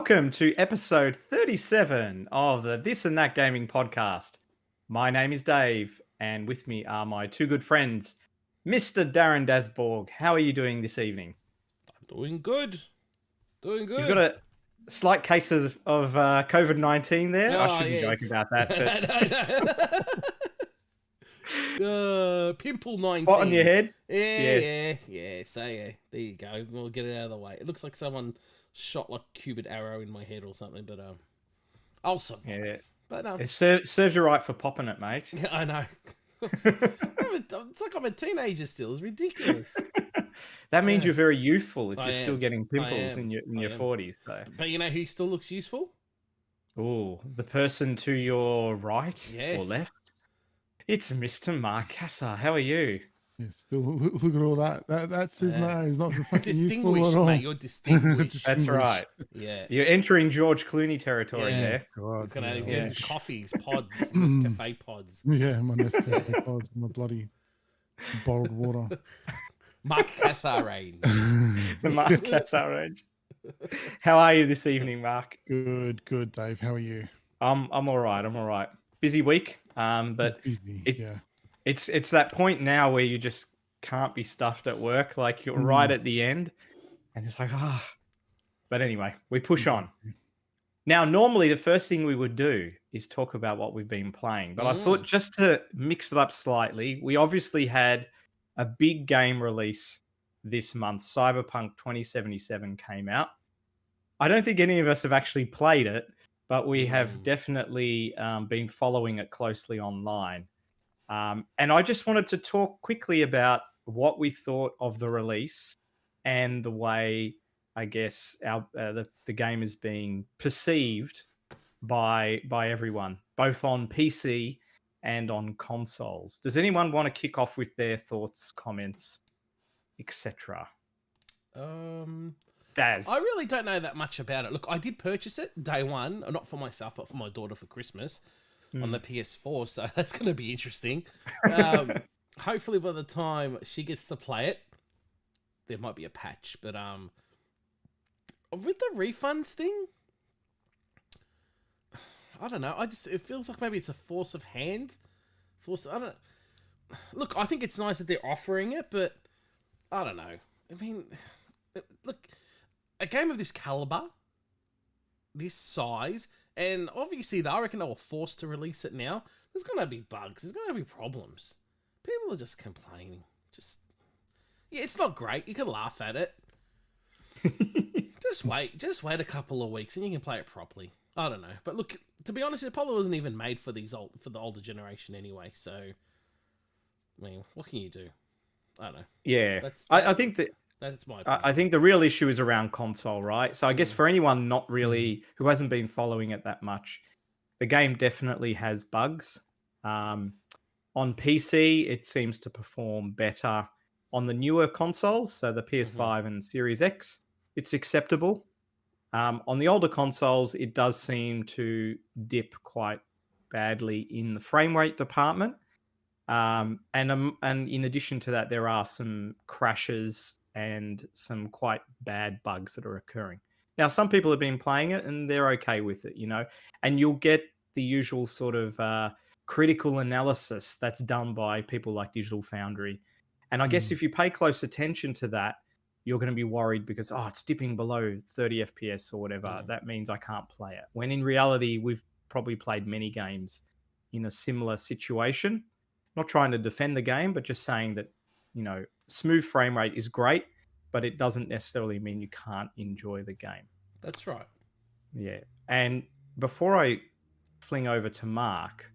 welcome to episode 37 of the This and That Gaming podcast. My name is Dave, and with me are my two good friends, Mr. Darren Dasborg. How are you doing this evening? I'm doing good. Doing good. You've got a slight case of COVID-19 there. Oh, I shouldn't joke about that. No. Pimple 19. Spot on your head? Yeah. So, yeah, there you go. We'll get it out of the way. It looks like someone shot like a cubed arrow in my head or something, but I'll survive. Yeah. But It serves you right for popping it, mate. I know. It's like I'm a teenager still. It's ridiculous. That means you're very youthful if I you're still am. getting pimples I in your am. 40s. So. But you know who still looks useful? Oh, the person to your right Yes. or left? It's Mr. Mark Kasser. How are you? Yeah, still look at all that. That's his nose, not the fucking youthful Distinguished, at all. mate. You're distinguished. That's right. Yeah. You're entering George Clooney territory Yeah. there. God, He's gonna yeah. use his coffee, his pods, his cafe pods. Yeah, my Nescafe pods, my bloody bottled water. Mark Kasser range. The Mark Kasser range. How are you this evening, Mark? Good, Dave. How are you? I'm all right. I'm all right. Busy week, but Busy. it's that point now where you just can't be stuffed at work. Like you're right at the end, and it's like But anyway, we push on. Now, normally the first thing we would do is talk about what we've been playing, but I thought just to mix it up slightly, we obviously had a big game release this month. Cyberpunk 2077 came out. I don't think any of us have actually played it, but we have definitely been following it closely online. And I just wanted to talk quickly about what we thought of the release and the way, I guess, the game is being perceived by everyone, both on PC and on consoles. Does anyone want to kick off with their thoughts, comments, etc.? Daz. I really don't know that much about it. Look, I did purchase it day one, not for myself, but for my daughter for Christmas on the PS4, so that's going to be interesting. Hopefully by the time she gets to play it, there might be a patch, but with the refunds thing, I don't know. It feels like maybe it's a force of hand. Look, I think it's nice that they're offering it, but I don't know. I mean, look, a game of this caliber, this size, and obviously I reckon they were forced to release it now. There's going to be bugs. There's going to be problems. People are just complaining. Yeah, it's not great. You can laugh at it. Just wait a couple of weeks and you can play it properly. I don't know. But look, to be honest, it probably wasn't even made for the older generation anyway. So, I mean, what can you do? I don't know. Yeah. I think that that's my opinion. I think the real issue is around console, right? So I guess for anyone not really who hasn't been following it that much, the game definitely has bugs. On PC, it seems to perform better. On the newer consoles, so the PS5 and Series X, it's acceptable. On the older consoles, it does seem to dip quite badly in the frame rate department. And in addition to that, there are some crashes and some quite bad bugs that are occurring. Now, some people have been playing it and they're okay with it, and you'll get the usual sort of critical analysis that's done by people like Digital Foundry. And I guess if you pay close attention to that, you're going to be worried because, it's dipping below 30 FPS or whatever. That means I can't play it. When in reality, we've probably played many games in a similar situation. Not trying to defend the game, but just saying that, smooth frame rate is great, but it doesn't necessarily mean you can't enjoy the game. That's right. Yeah. And before I fling over to Mark,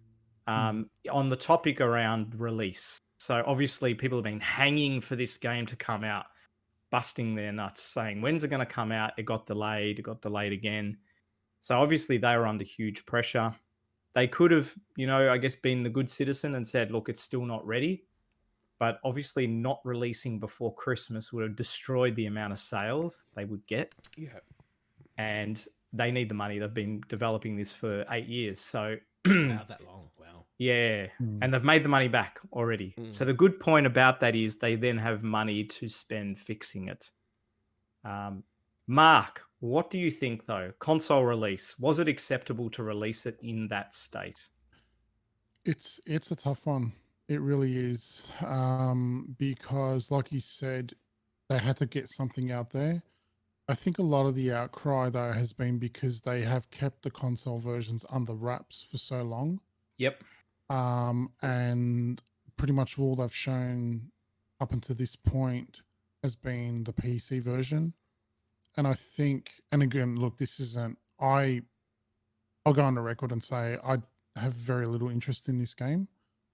on the topic around release, so obviously people have been hanging for this game to come out, busting their nuts, saying, when's it going to come out? It got delayed again. So obviously they were under huge pressure. They could have, I guess, been the good citizen and said, look, it's still not ready. But obviously not releasing before Christmas would have destroyed the amount of sales they would get. Yeah. And they need the money. They've been developing this for 8 years. So Wow, that long. Wow. Yeah. And they've made the money back already. So the good point about that is they then have money to spend fixing it. Mark, what do you think though? Console release, was it acceptable to release it in that state? It's a tough one. It really is. Because like you said, they had to get something out there. I think a lot of the outcry though has been because they have kept the console versions under wraps for so long. Yep. And pretty much all they've shown up until this point has been the PC version. And I think, and again, look, this isn't, I'll go on the record and say I have very little interest in this game.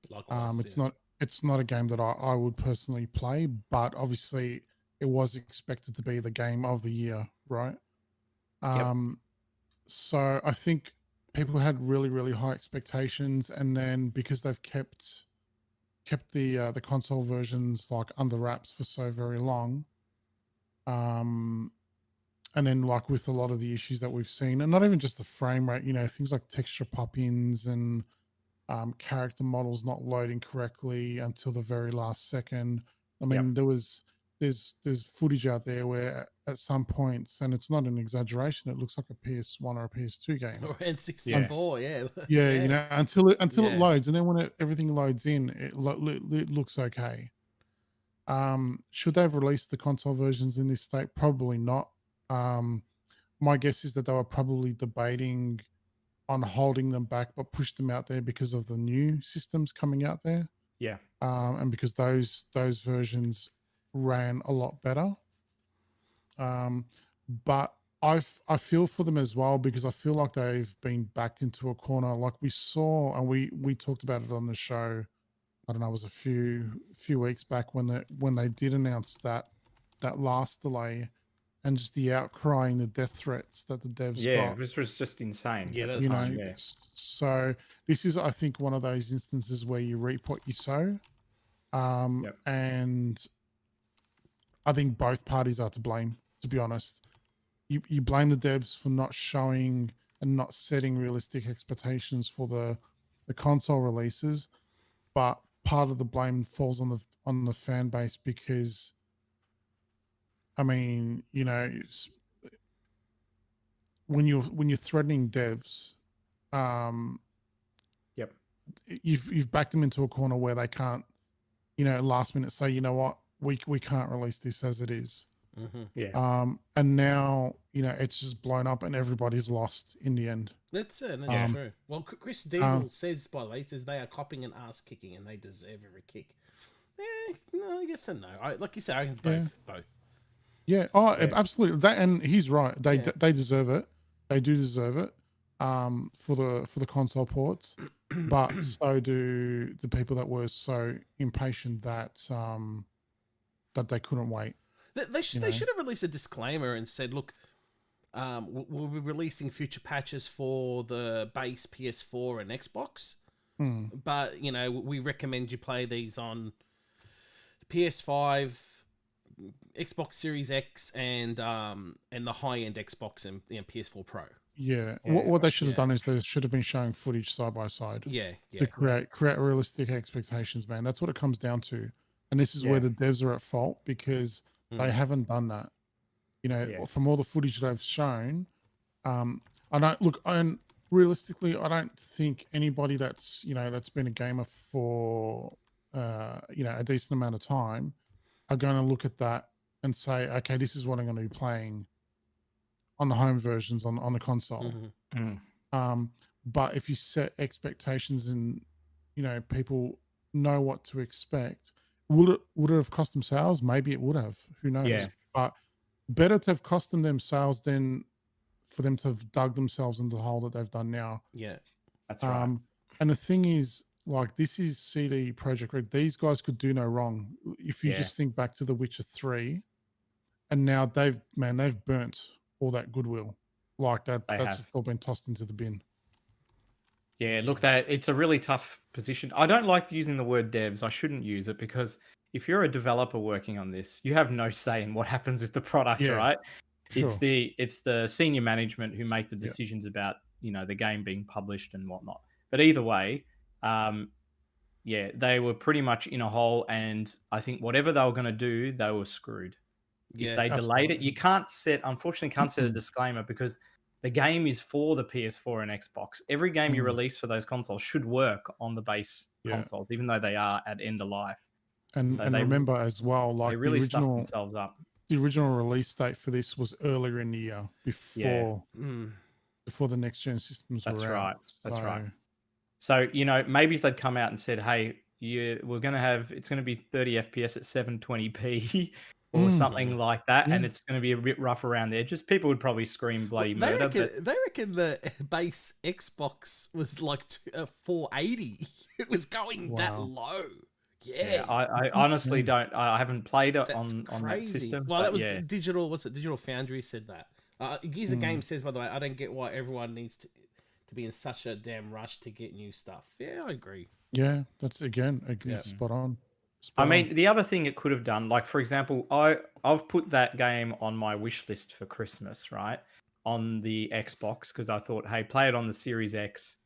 Likewise, It's not a game that I would personally play, but obviously it was expected to be the game of the year, right? Yep. So I think people had really, really high expectations, and then because they've kept the console versions like under wraps for so very long, and then like with a lot of the issues that we've seen, and not even just the frame rate, things like texture pop-ins and character models not loading correctly until the very last second. I mean, there's footage out there where at some points, and it's not an exaggeration, it looks like a PS1 or a PS2 game. or N64, yeah. Yeah, until it Yeah. loads, and then when everything loads in, it looks okay. Should they have released the console versions in this state? Probably not. My guess is that they were probably debating on holding them back, but pushed them out there because of the new systems coming out there. Yeah. And because those versions ran a lot better. But I feel for them as well, because I feel like they've been backed into a corner, like we saw, and we talked about it on the show. I don't know, it was a few weeks back when they did announce that last delay, and just the outcry and the death threats that the devs got. This was just insane. Yeah, at that's the You time, know, yeah. so this is, I think, one of those instances where you reap what you sow. And I think both parties are to blame, to be honest. You blame the devs for not showing and not setting realistic expectations for the console releases, but part of the blame falls on the fan base, because I mean, when you're threatening devs, you've backed them into a corner where they can't, last minute say, you know what, we can't release this as it is. And now, it's just blown up and everybody's lost in the end. That's true. Well, Chris Deagle says, by the way, he says they are copping an ass kicking and they deserve every kick. No, I guess so. No, like you said, I think both. Yeah. Oh, absolutely. That, and he's right. They deserve it. They do deserve it. For the console ports, but so do the people that were so impatient that they couldn't wait. They should have released a disclaimer and said, look, we'll be releasing future patches for the base PS4 and Xbox, but we recommend you play these on PS5, Xbox Series X, and the high end Xbox and PS4 Pro. Yeah. What they should have done is they should have been showing footage side by side. To create realistic expectations, man. That's what it comes down to. And this is where the devs are at fault, because they haven't done that. From all the footage they've shown, I don't look, and realistically, I don't think anybody that's been a gamer for a decent amount of time are going to look at that and say, okay, this is what I'm going to be playing on the home versions on the console. But if you set expectations and people know what to expect, would it have cost them sales? Maybe it would have. Who knows? But better to have cost them sales than for them to have dug themselves into the hole that they've done now. Yeah, that's right. And the thing is, like, this is CD Projekt Red. These guys could do no wrong. If you just think back to The Witcher 3, and now they've burnt all that goodwill. Like that's all been tossed into the bin. Yeah, look, it's a really tough position. I don't like using the word devs. I shouldn't use it, because if you're a developer working on this, you have no say in what happens with the product, right? Sure. It's the senior management who make the decisions about the game being published and whatnot. But either way, they were pretty much in a hole, and I think whatever they were going to do, they were screwed. if they delayed it. You unfortunately can't set a disclaimer because the game is for the PS4 and Xbox. Every game you release for those consoles should work on the base consoles, even though they are at end of life. And remember as well, like they really stuffed themselves up. The original release date for this was earlier in the year before the next gen systems were out. That's right. So, maybe if they'd come out and said, hey, it's going to be 30 FPS at 720p or something like that, and it's going to be a bit rough around the edges, people would probably scream bloody murder. They reckon the base Xbox was like 480. It was going that low. Yeah. I honestly don't. I haven't played it on that system. Well, that was Digital. What's it? Digital Foundry said that. Gears of Game says, by the way, I don't get why everyone needs to be in such a damn rush to get new stuff. Yeah, I agree. Yeah, that's again spot on. I mean, the other thing it could have done, like for example, I've put that game on my wish list for Christmas, right, on the Xbox because I thought, hey, play it on the Series X,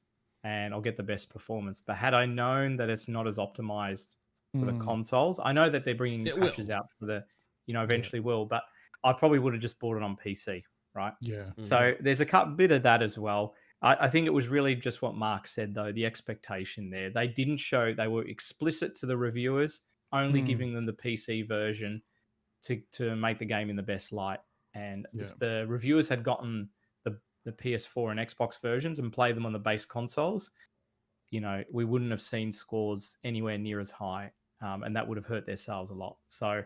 and I'll get the best performance. But had I known that it's not as optimized for the consoles, I know that they're bringing patches out for the, eventually will, but I probably would have just bought it on PC, right? Yeah. So there's a bit of that as well. I think it was really just what Mark said, though, the expectation there. They didn't show, they were explicit to the reviewers, only giving them the PC version to make the game in the best light. And if the reviewers had gotten the PS4 and Xbox versions and played them on the base consoles, we wouldn't have seen scores anywhere near as high. And that would have hurt their sales a lot. So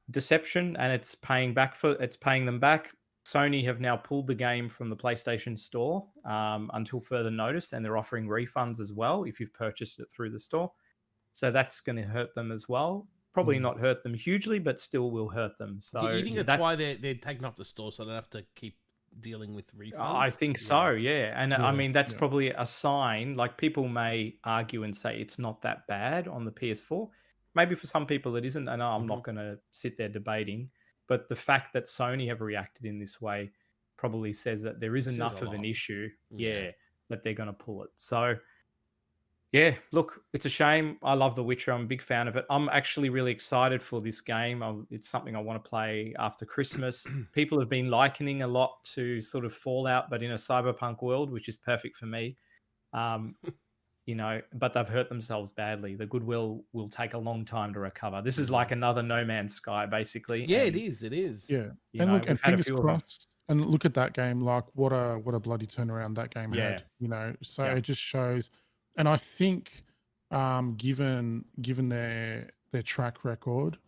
deception, and it's paying them back. Sony have now pulled the game from the PlayStation Store until further notice, and they're offering refunds as well if you've purchased it through the store. So that's going to hurt them as well. Probably not hurt them hugely, but still will hurt them. So you think that's why they're taking off the store, so they don't have to keep dealing with refunds? I think so, yeah. And I mean, that's probably a sign. Like, people may argue and say it's not that bad on the PS4. Maybe for some people it isn't, and I'm not going to sit there debating. But the fact that Sony have reacted in this way probably says that there is enough of an issue, that they're going to pull it. So, yeah, look, it's a shame. I love The Witcher. I'm a big fan of it. I'm actually really excited for this game. It's something I want to play after Christmas. People have been likening a lot to sort of Fallout, but in a cyberpunk world, which is perfect for me. But they've hurt themselves badly. The goodwill will take a long time to recover. This is like another No Man's Sky, basically. Yeah, it is. It is. Yeah, look, and fingers crossed. And look at that game. Like, what a bloody turnaround that game had. So it just shows. And I think, given their track record,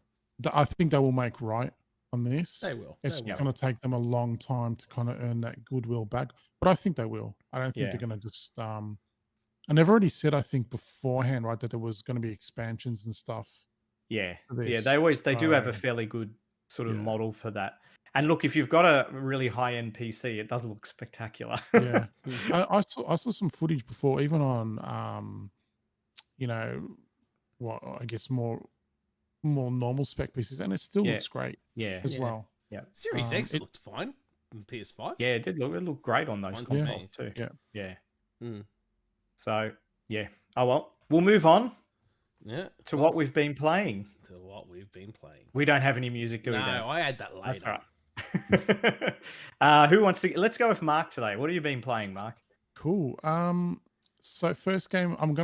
I think they will make right on this. They will. It's going to take them a long time to kind of earn that goodwill back, but I think they will. I don't think they're going to just. And they've already said, I think beforehand, right, that there was going to be expansions and stuff. Yeah, they do have a fairly good sort of model for that. And look, if you've got a really high-end PC, it does look spectacular. Yeah, I saw some footage before, even on, I guess more normal spec PCs, and it still looks great. As well. Yeah, Series X looked fine on the PS5. Yeah, it looked great on those consoles too. Yeah. So, yeah. Oh, well, we'll move on to what we've been playing. We don't have any music, do we? No, I add that later. That's right. Who wants to... Let's go with Mark today. What have you been playing, Mark? Cool. So first game, I'm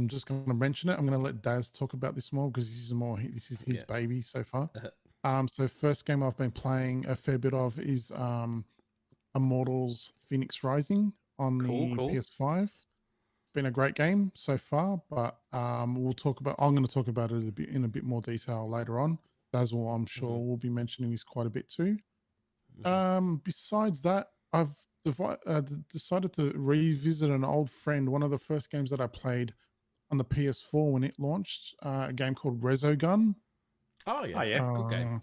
just gonna mention it. I'm gonna let Daz talk about this more because this is his baby so far. So first game I've been playing a fair bit of is Immortals Phoenix Rising on the PS5. Been a great game so far, but I'm going to talk about it in a bit more detail later on. Basil, I'm sure, will be mentioning this quite a bit too. Besides that, I've decided to revisit an old friend. One of the first games that I played on the PS4 when it launched, a game called Resogun. Oh yeah, good game.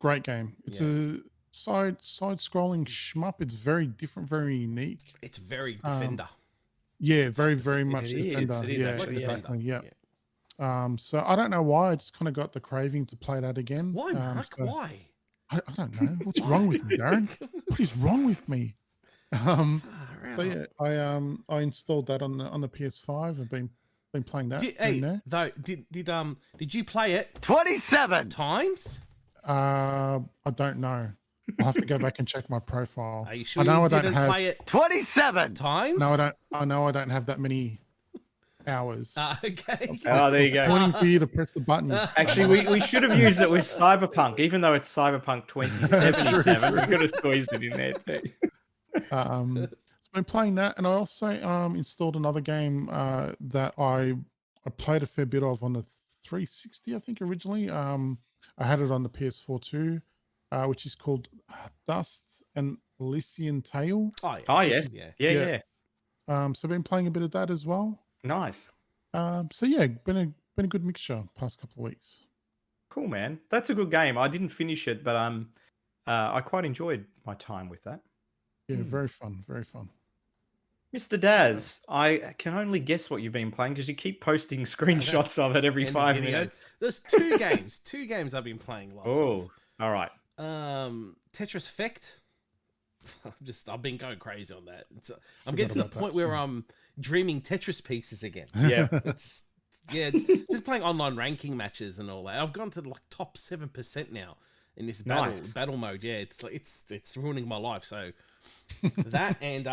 Great game. It's a side-scrolling shmup. It's very different, very unique. It's very Defender. Yeah, very much Defender. It is exactly. Yeah. So I don't know why. I just kind of got the craving to play that again. Why, Mark? Why? I don't know. What's wrong with me, Darren? What is wrong with me? So yeah, I installed that on the PS5. I've been playing that. Did you play it 27 times? I don't know. I'll have to go back and check my profile. Are you sure you didn't play it 27 times? No, I don't. I know I don't have that many hours. Okay. Oh, there you go. Pointing for you to press the button. Actually, we should have used it with Cyberpunk, even though it's Cyberpunk 2077. We could have squeezed it in there too. So I'm playing that, and I also installed another game that I played a fair bit of on the 360, I think originally. I had it on the PS4 too, which is called Dust and Elysian Tale. Oh yes, yeah. So I've been playing a bit of that as well. Nice. So yeah, been a good mixture past couple of weeks. Cool, man. That's a good game. I didn't finish it, but I quite enjoyed my time with that. Yeah, very fun, very fun. Mr. Daz, I can only guess what you've been playing because you keep posting screenshots of it every 5 minutes. There's two games I've been playing lots of. All right. Tetris Effect. I've been going crazy on that. I'm getting to the point where I'm dreaming Tetris pieces again. Yeah. It's just playing online ranking matches and all that. I've gone to like top 7% now in this battle mode. Yeah, it's like it's ruining my life. So that and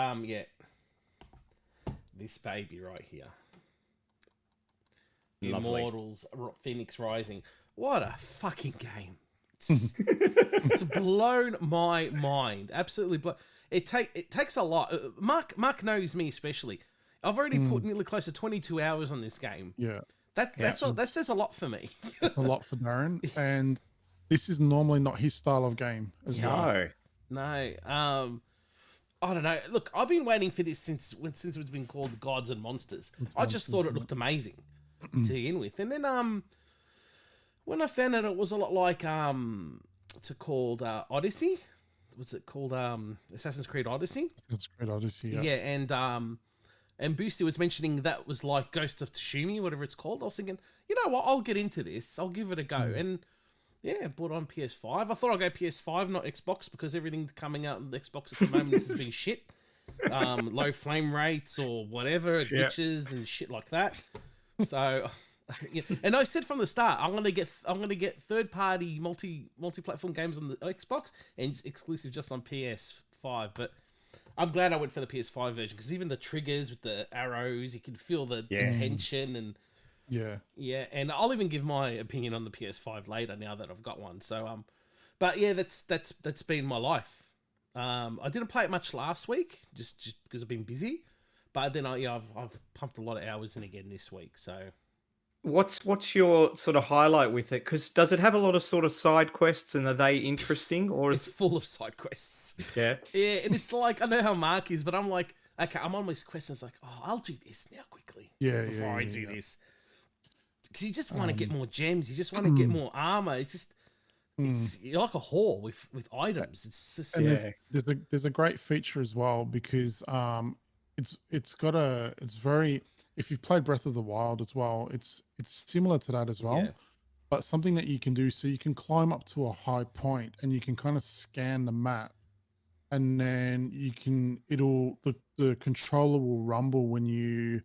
this baby right here. Lovely. Immortals Phoenix Rising. What a fucking game. It's blown my mind. Absolutely it takes a lot. Mark knows me especially. I've already put nearly close to 22 hours on this game. Yeah. That says a lot for me. It's a lot for Darren, and this is normally not his style of game as well. No. I don't know. Look, I've been waiting for this since it's been called Gods and Monsters. I just thought it looked amazing to begin with, and then when I found out it was a lot like it's called Odyssey. Was it called Assassin's Creed Odyssey? Assassin's Creed Odyssey. Yeah. Yeah, and Boosty was mentioning that was like Ghost of Tsushima, whatever it's called. I was thinking, you know what? I'll get into this. I'll give it a go. And yeah, bought on PS5. I thought I'd go PS5, not Xbox, because everything coming out on the Xbox at the moment has been shit. Low flame rates or whatever, glitches and shit like that. So, yeah. And I said from the start, I'm gonna get third-party multi-platform games on the Xbox and exclusive just on PS5. But I'm glad I went for the PS5 version because even the triggers with the arrows, you can feel the tension and. Yeah, and I'll even give my opinion on the PS5 later now that I've got one. So, but yeah, that's been my life. I didn't play it much last week, just because I've been busy. But then I've pumped a lot of hours in again this week. So, what's your sort of highlight with it? Because does it have a lot of sort of side quests, and are they interesting, or it's full of side quests? Yeah, and it's like I know how Mark is, but I'm like, okay, I'm on this quest, and it's like, oh, I'll do this now quickly. Before I do this. Because you just want to get more gems. You just want to get more armor. It's you're like a whore with items. It's just there's a great feature as well because it's very, if you've played Breath of the Wild as well, it's similar to that as well. But something that you can do, so you can climb up to a high point and you can kind of scan the map, and then the controller will rumble when you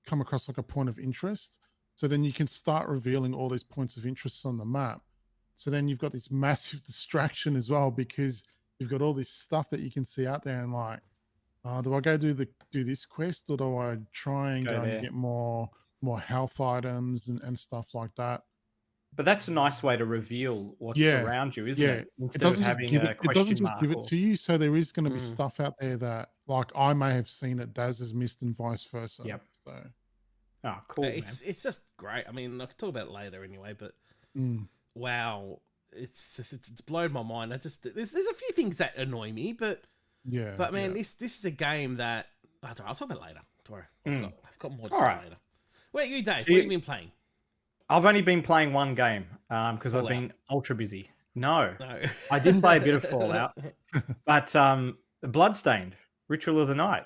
come across like a point of interest. So then you can start revealing all these points of interest on the map. So then you've got this massive distraction as well because you've got all this stuff that you can see out there and like, do I go do this quest or do I try and go and get more health items and stuff like that? But that's a nice way to reveal what's around you, isn't it? Instead of having it doesn't just give it to you. So there is going to be stuff out there that like I may have seen that Daz has missed and vice versa. Yep. So. Oh, cool. It's just great. I mean, I can talk about it later anyway, but wow, it's blown my mind. There's a few things that annoy me, but man, this is a game that I'll talk about it later. Don't worry. I've got more to say later. Wait, you Dave, what have you been playing? I've only been playing one game because I've been ultra busy. No, I didn't play a bit of Fallout, but Bloodstained, Ritual of the Night.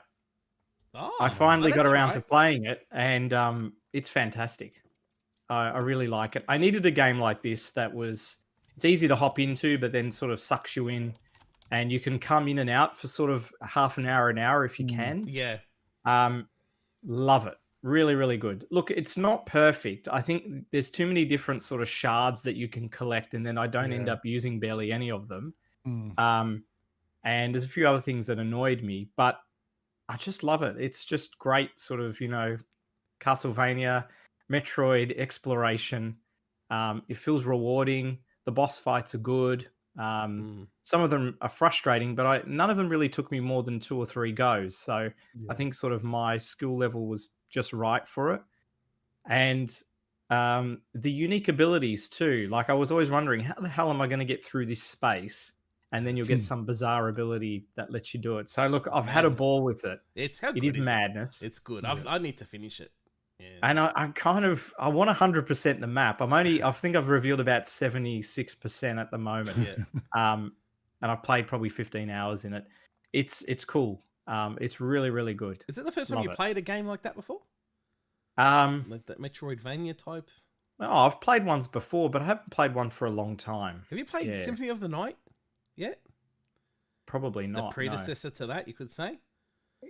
I finally got around to playing it, and it's fantastic. I really like it. I needed a game like this that it's easy to hop into, but then sort of sucks you in, and you can come in and out for sort of half an hour if you can. Yeah. Love it. Really, really good. Look, it's not perfect. I think there's too many different sort of shards that you can collect, and then I don't end up using barely any of them. And there's a few other things that annoyed me, but I just love it. It's just great sort of, Castlevania, Metroid exploration. It feels rewarding. The boss fights are good. Some of them are frustrating, but none of them really took me more than 2 or 3 goes. So I think sort of my skill level was just right for it. And the unique abilities too. Like I was always wondering, how the hell am I going to get through this space? And then you'll get some bizarre ability that lets you do it. So look, I've had a ball with it. It is madness. It's good. I need to finish it. Yeah. And I want 100% the map. I think I've revealed about 76% at the moment. And I've played probably 15 hours in it. It's cool. It's really, really good. Is it the first time you played a game like that before? Like that Metroidvania type? Oh, I've played ones before, but I haven't played one for a long time. Have you played Symphony of the Night yet? Probably not. The predecessor to that, you could say?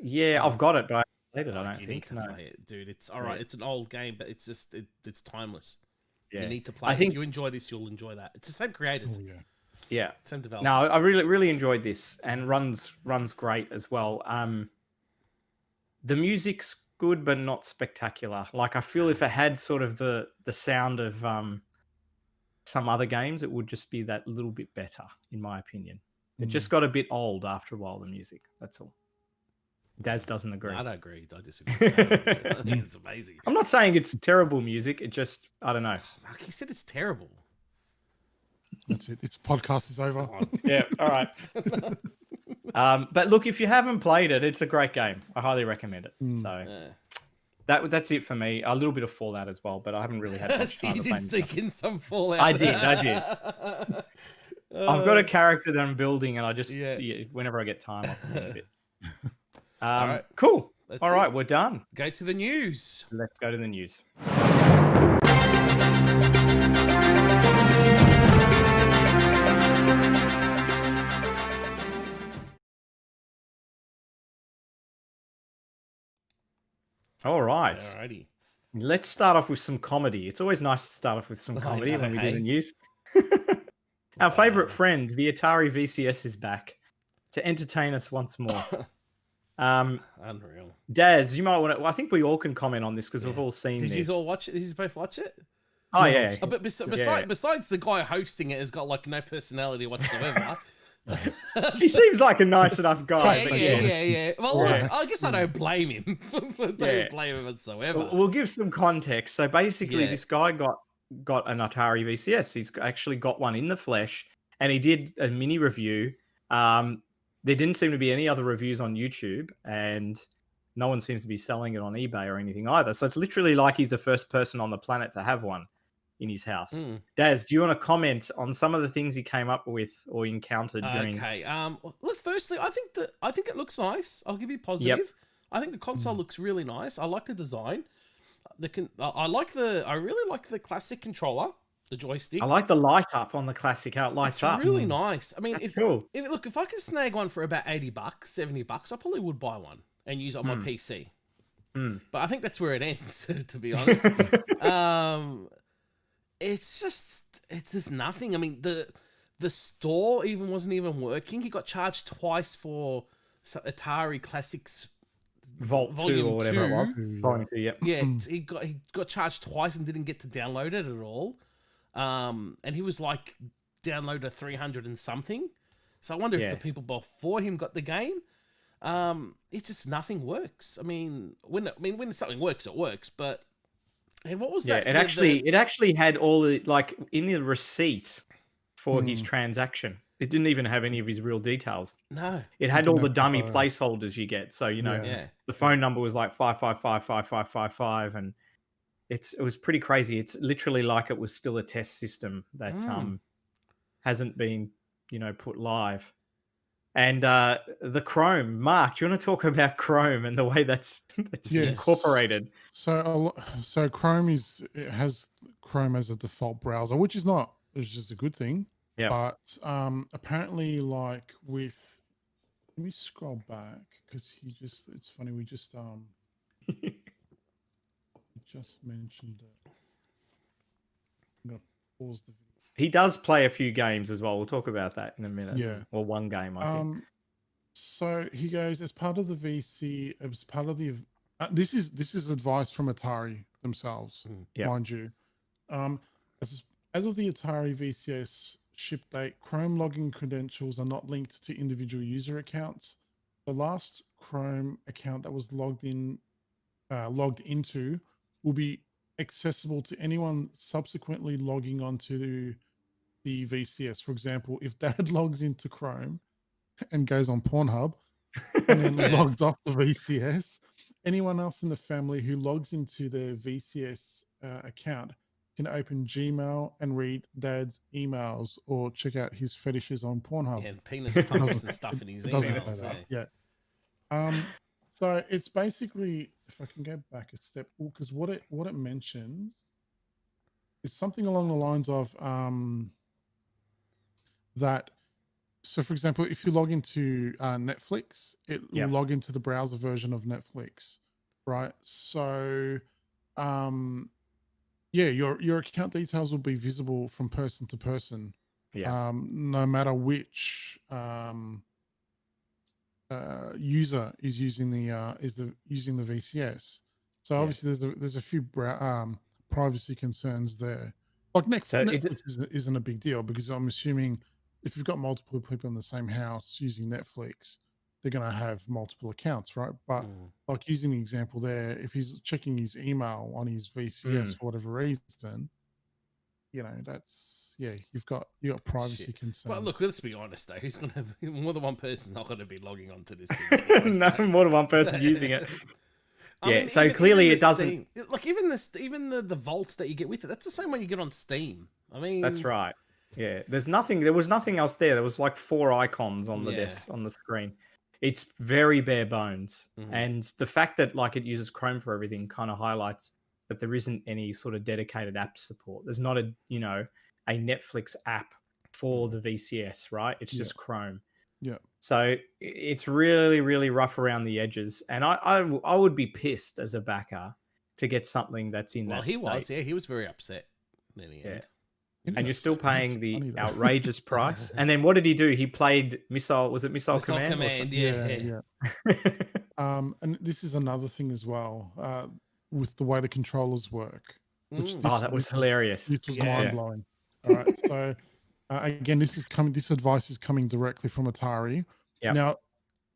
Yeah, I've got it, but I haven't played it, I don't think. Play it, dude. It's all right. It's an old game, but it's just it's timeless. Yeah. You need to play it. If you enjoy this, you'll enjoy that. It's the same creators. Yeah. Same developers. No, I really, really enjoyed this, and runs great as well. The music's good, but not spectacular. Like I feel if it had sort of the sound of some other games, it would just be that little bit better, in my opinion. It just got a bit old after a while, the music. That's all. Daz doesn't agree. No, I don't agree. I disagree. I think it's amazing. I'm not saying it's terrible music. It just, I don't know. Like you said, it's terrible. That's it. This podcast is over. Yeah, all right. But look, if you haven't played it, it's a great game. I highly recommend it. So that's it for me. A little bit of Fallout as well, but I haven't really had much time to play. You did stick in some Fallout. I did. I've got a character that I'm building, and I just whenever I get time, I'll play a bit. All right. Cool. All right, we're done. Go to the news. Let's go to the news. All right. Alrighty. Let's start off with some comedy. It's always nice to start off with some comedy when we do the news. Our favorite friend, the Atari VCS, is back to entertain us once more. Unreal. Daz, you might want to. I think we all can comment on this because we've all seen this. Did you all watch it? Did you both watch it? Oh, yeah. But besides the guy hosting it has got like no personality whatsoever. He seems like a nice enough guy. Yeah. Well, look, I guess I don't blame him. Don't blame him whatsoever. We'll give some context. So basically, this guy got an Atari VCS. He's actually got one in the flesh, and he did a mini review. There didn't seem to be any other reviews on YouTube, and no one seems to be selling it on eBay or anything either. So it's literally like he's the first person on the planet to have one in his house. Daz, do you want to comment on some of the things he came up with or encountered during? Okay. Look, firstly, I think it looks nice. I'll give you positive. Yep. I think the console looks really nice. I like the design. I really like the classic controller, the joystick. I like the light up on the classic. How it lights up. It's really nice. I mean, if I could snag one for about $80, $70, I probably would buy one and use it on my PC. But I think that's where it ends, to be honest. It's just nothing. I mean, the store wasn't even working. He got charged twice for Atari Classics Volume 2 or whatever 2. it was. Volume 2, yep. Yeah, he got charged twice and didn't get to download it at all. And he was like download a 300 and something. So I wonder if the people before him got the game. It's just nothing works. I mean, when something works, it works. But and what was that? It actually had all the like in the receipt for his transaction. It didn't even have any of his real details. No, it had all the dummy placeholders you get. So the phone number was like 5555555, and it was pretty crazy. It's literally like it was still a test system that hasn't been put live. And the Chrome, Mark, do you want to talk about Chrome and the way that's incorporated? So Chrome has Chrome as a default browser, which is just a good thing. Yeah. But apparently, like let me scroll back because it's funny. We just just mentioned it. I'm gonna pause the video. He does play a few games as well. We'll talk about that in a minute. Yeah. Or one game, I think. So he goes, as part of the VC, as part of the this is advice from Atari themselves, mind you. As of the Atari VCS ship date, Chrome login credentials are not linked to individual user accounts. The last Chrome account that was logged into will be accessible to anyone subsequently logging onto the VCS. For example, if Dad logs into Chrome and goes on Pornhub and then logs off the VCS, anyone else in the family who logs into their VCS account can open Gmail and read Dad's emails or check out his fetishes on Pornhub. Yeah, and penis pumps and stuff in his emails. Yeah. So it's basically, if I can go back a step, because what it mentions is something along the lines of that. So, for example, if you log into Netflix, it will log into the browser version of Netflix, right? So, your account details will be visible from person to person, no matter which user is using the VCS. So obviously, there's a few privacy concerns there. Like Netflix isn't a big deal because I'm assuming if you've got multiple people in the same house using Netflix, they're going to have multiple accounts, right? But like using the example there, if he's checking his email on his VCS for whatever reason, that's you've got privacy concerns. Well, look, let's be honest though. Who's going to more than one person's not going to be logging onto this thing? Anyway, no, more than one person using it. I mean, so clearly it doesn't. Steam, like even the vault that you get with it, that's the same way you get on Steam. I mean, that's right. Yeah, there was nothing else there. There was like 4 icons on the desk on the screen. It's very bare bones, and the fact that like it uses Chrome for everything kind of highlights that there isn't any sort of dedicated app support. There's not a Netflix app for the VCS, right? It's just Chrome. Yeah. So it's really, really rough around the edges, and I would be pissed as a backer to get something that's in that state. He was very upset in the end. And you're still paying the outrageous price. And then what did he do? He played Missile. Was it Missile Command? Yeah. And this is another thing as well with the way the controllers work. That was hilarious. This was mind blowing. All right. So again, this advice is coming directly from Atari. Yep. Now,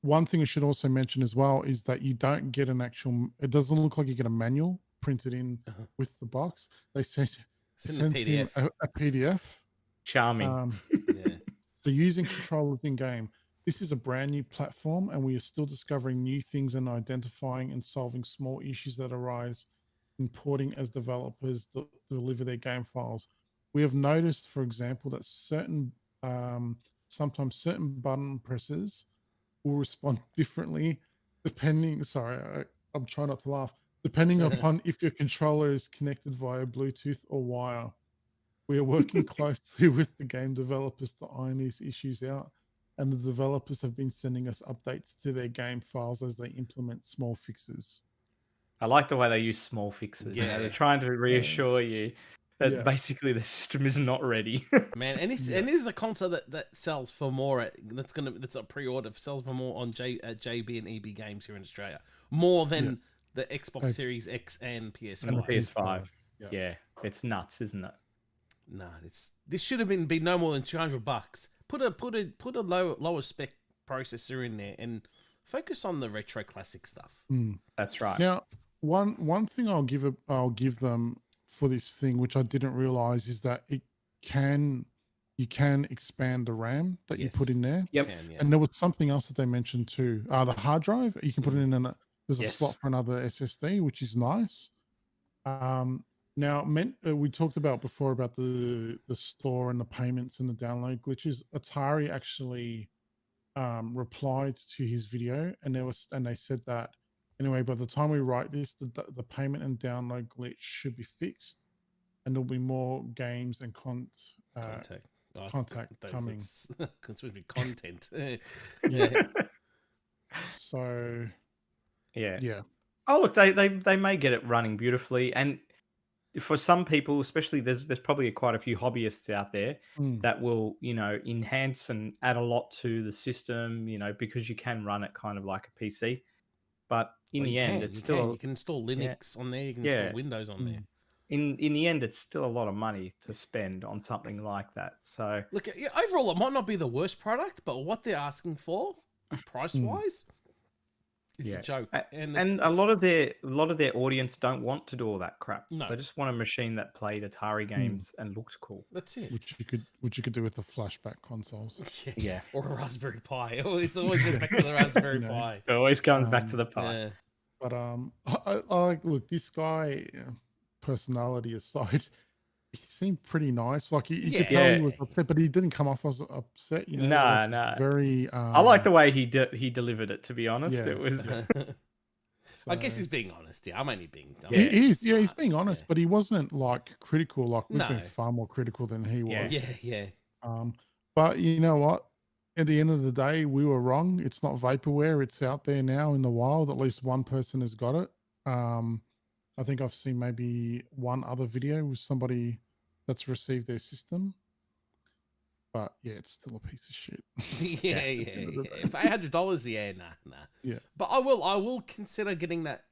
one thing I should also mention as well is that you don't get an actual. It doesn't look like you get a manual printed in with the box. They sent him a PDF. Charming. So using controllers in game, this is a brand new platform, and we are still discovering new things and identifying and solving small issues that arise in porting as developers deliver their game files. We have noticed, for example, that sometimes certain button presses will respond differently depending. Sorry, I'm trying not to laugh. Depending upon if your controller is connected via Bluetooth or wire. We are working closely with the game developers to iron these issues out, and the developers have been sending us updates to their game files as they implement small fixes. I like the way they use small fixes. Yeah, they're trying to reassure you that basically the system is not ready. Man, and this is a console that sells for more. That's a pre-order sells for more on JB and EB Games here in Australia, more than the Xbox Series X and PS5. And the PS5. Yeah, it's nuts, isn't it? No, this should have been no more than $200. Put a lower spec processor in there and focus on the retro classic stuff. That's right. Now, one thing I'll give them for this thing, which I didn't realize, is that you can expand the RAM that you put in there. Yep. And there was something else that they mentioned too. The hard drive, you can put it in there's a slot for another SSD, which is nice. Now, we talked about before about the store and the payments and the download glitches. Atari actually replied to his video, and they said that anyway. By the time we write this, the payment and download glitch should be fixed, and there'll be more games and contact coming. It's supposed to be content. So. Yeah. Oh, look, they may get it running beautifully, and for some people, especially there's probably quite a few hobbyists out there that will, enhance and add a lot to the system, because you can run it kind of like a PC. But in the end, it's still you can install Linux on there, you can install yeah. Windows on there. In the end, it's still a lot of money to spend on something like that. So look, overall, it might not be the worst product, but what they're asking for, price wise, is a joke. And a lot of their audience don't want to do all that crap. No, they just want a machine that played Atari games and looked cool. That's it. Which you could do with the flashback consoles. Yeah. Or a Raspberry Pi. It always goes back to the Raspberry Pi. It always comes back to the Pi. Yeah. But I look, this guy, personality aside, he seemed pretty nice. Like you could tell he was upset, but he didn't come off as upset. No. Very. I like the way he delivered it. To be honest, it was. I guess he's being honest. Yeah, I'm only being. He's being honest, but he wasn't like critical. Like we've been far more critical than he was. Yeah. But you know what? At the end of the day, we were wrong. It's not vaporware. It's out there now in the wild. At least one person has got it. I think I've seen maybe one other video with somebody that's received their system. But yeah, it's still a piece of shit. Yeah. If $800, nah. Yeah. But I will consider getting that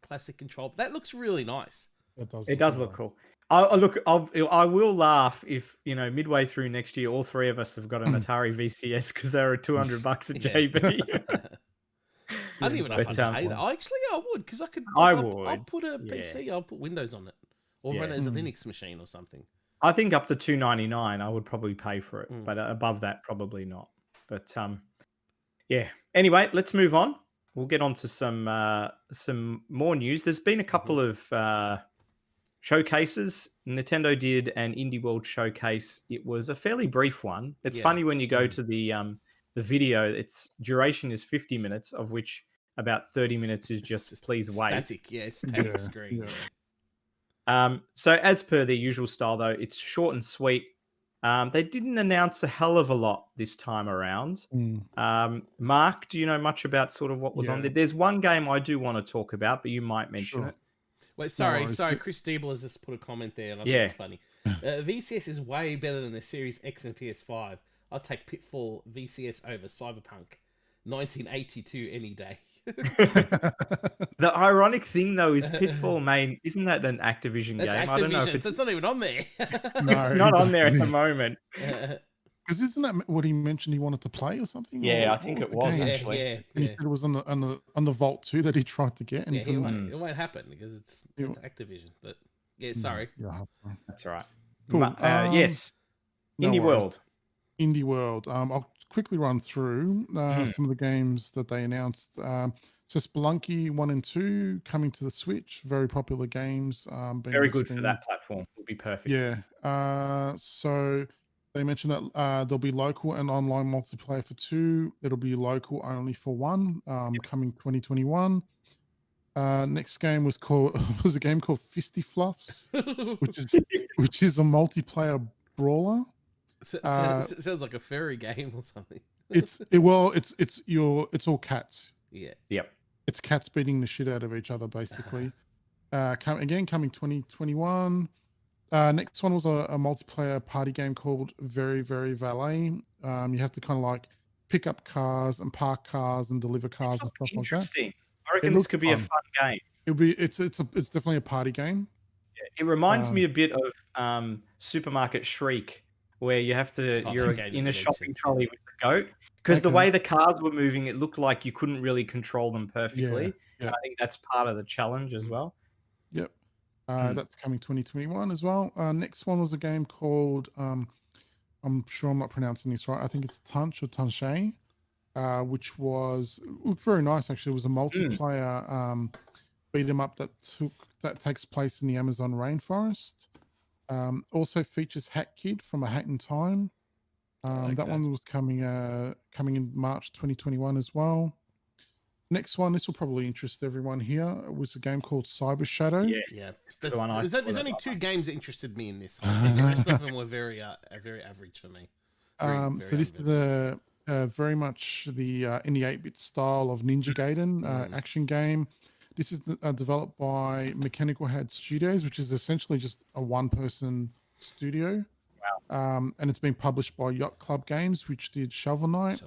classic control. That looks really nice. It does look cool. I will laugh if midway through next year, all three of us have got an Atari VCS because they were $200 at JB. I don't even know if I'd pay that. Actually, I would because I could. I'll put a PC. I'll put Windows on it, or run it as a Linux machine or something. I think up to $299, I would probably pay for it, but above that, probably not. But yeah. Anyway, let's move on. We'll get on to some more news. There's been a couple of showcases. Nintendo did an Indie World showcase. It was a fairly brief one. It's funny when you go to the video. Its duration is 50 minutes, of which about 30 minutes is just please wait. Static screen. So as per their usual style, though, it's short and sweet. They didn't announce a hell of a lot this time around. Mark, do you know much about sort of what was on there? There's one game I do want to talk about, but you might mention it. Wait, sorry. Chris Diebel has just put a comment there, and I think it's funny. VCS is way better than the Series X and PS5. I'll take Pitfall VCS over Cyberpunk 1982 any day. The ironic thing, though, is Pitfall isn't that an Activision game? Activision, I don't know if it's not even on there. No, it's not on there at the moment. Because isn't that what he mentioned he wanted to play or something? Yeah, I think it was actually. And he said it was on the Vault 2 that he tried to get, and it won't happen because it's Activision. But sorry. That's all right. Cool. Yes, Indie World. Indie World. I'll quickly run through some of the games that they announced. So Spelunky 1 and 2 coming to the Switch. Very popular games. Very good for that platform. Would be perfect. Yeah. So they mentioned that there'll be local and online multiplayer for 2. It'll be local only for 1. Coming 2021. Next game was a game called Fisty Fluffs, which is a multiplayer brawler. Sounds like a furry game or something. It's all cats. Yeah. Yep. It's cats beating the shit out of each other, basically. Coming 2021. Next one was a multiplayer party game called Very Very Valet. You have to kind of like pick up cars and park cars and deliver cars and stuff like that. Interesting. I reckon this could be a fun game. It's definitely a party game. Yeah, it reminds me a bit of Supermarket Shriek, where you have to you're in a shopping trolley with the goat. Because the way the cars were moving, it looked like you couldn't really control them perfectly. Yeah. I think that's part of the challenge as well. Yep. That's coming 2021 as well. Next one was a game called, I'm sure I'm not pronouncing this right. I think it's Tunch or Tunche, which looked very nice, actually. It was a multiplayer beat 'em up that takes place in the Amazon rainforest. Also features Hat Kid from A Hat in Time. That one was coming in March 2021 as well. Next one, this will probably interest everyone here, was a game called Cyber Shadow. Yes. Yeah. There's only 2 games that interested me in this. I think the rest of them were very average for me. So this is very much in the 8-bit style of Ninja Gaiden action game. This is developed by Mechanical Head Studios, which is essentially just a one-person studio. Wow. And it's been published by Yacht Club Games, which did Shovel Knight.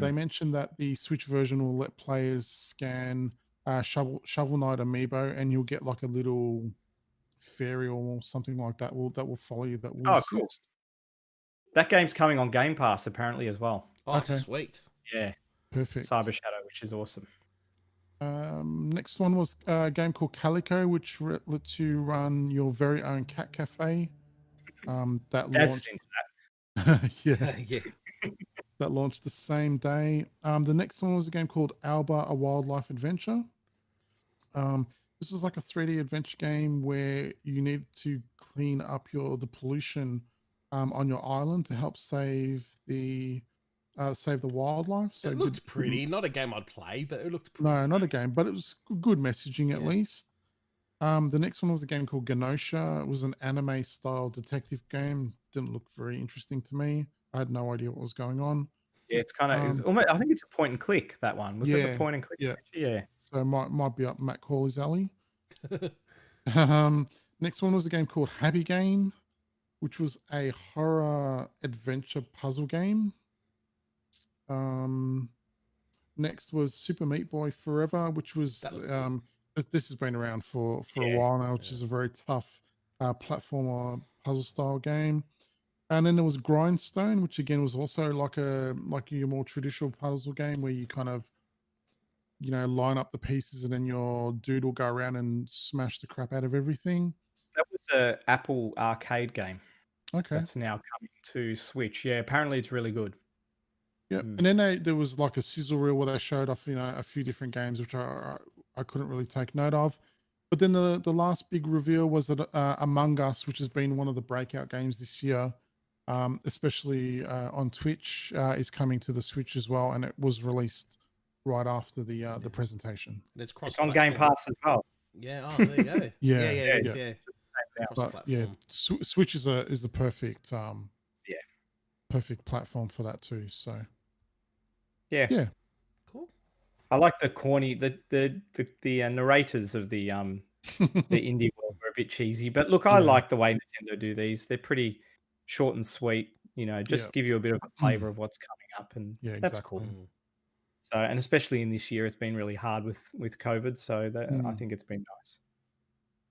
They mentioned that the Switch version will let players scan Shovel Knight amiibo, and you'll get like a little fairy or something like that will follow you. That will assist. Cool. That game's coming on Game Pass apparently as well. Oh, okay. Sweet. Yeah. Perfect. Cyber Shadow, which is awesome. Next one was a game called Calico, which lets you run your very own cat cafe. That launched. Yeah. That launched the same day. The next one was a game called Alba: A Wildlife Adventure. This is like a 3D adventure game where you need to clean up the pollution on your island to help save the wildlife. So it looked pretty. Not a game I'd play, but it looked pretty. No, not a game, but it was good messaging at least. The next one was a game called Genosha. It was an anime style detective game. Didn't look very interesting to me. I had no idea what was going on. Yeah, it's kind of. I think it's a point and click. That one was it the point and click? Yeah. So it might be up Matt Corley's alley. Next one was a game called Happy Game, which was a horror adventure puzzle game. Next was Super Meat Boy Forever, which was this has been around for a while now, which is a very tough platformer puzzle style game. And then there was Grindstone, which again was also like your more traditional puzzle game where you kind of line up the pieces and then your dude will go around and smash the crap out of everything. That was a Apple arcade game. Okay. That's now coming to Switch. Yeah, apparently it's really good. Yeah, and then there was like a sizzle reel where they showed off a few different games which I couldn't really take note of. But then the last big reveal was that Among Us, which has been one of the breakout games this year, especially on Twitch, is coming to the Switch as well, and it was released right after the presentation. It's on Game Pass as well. Yeah. Oh, there you go. yeah. But yeah, Switch is the perfect perfect platform for that too. So yeah, cool. I like the corny the narrators of the indie world were a bit cheesy, but look, I like the way Nintendo do these. They're pretty short and sweet. Just give you a bit of a flavor of what's coming up, and that's cool. So, and especially in this year, it's been really hard with COVID. So I think it's been nice.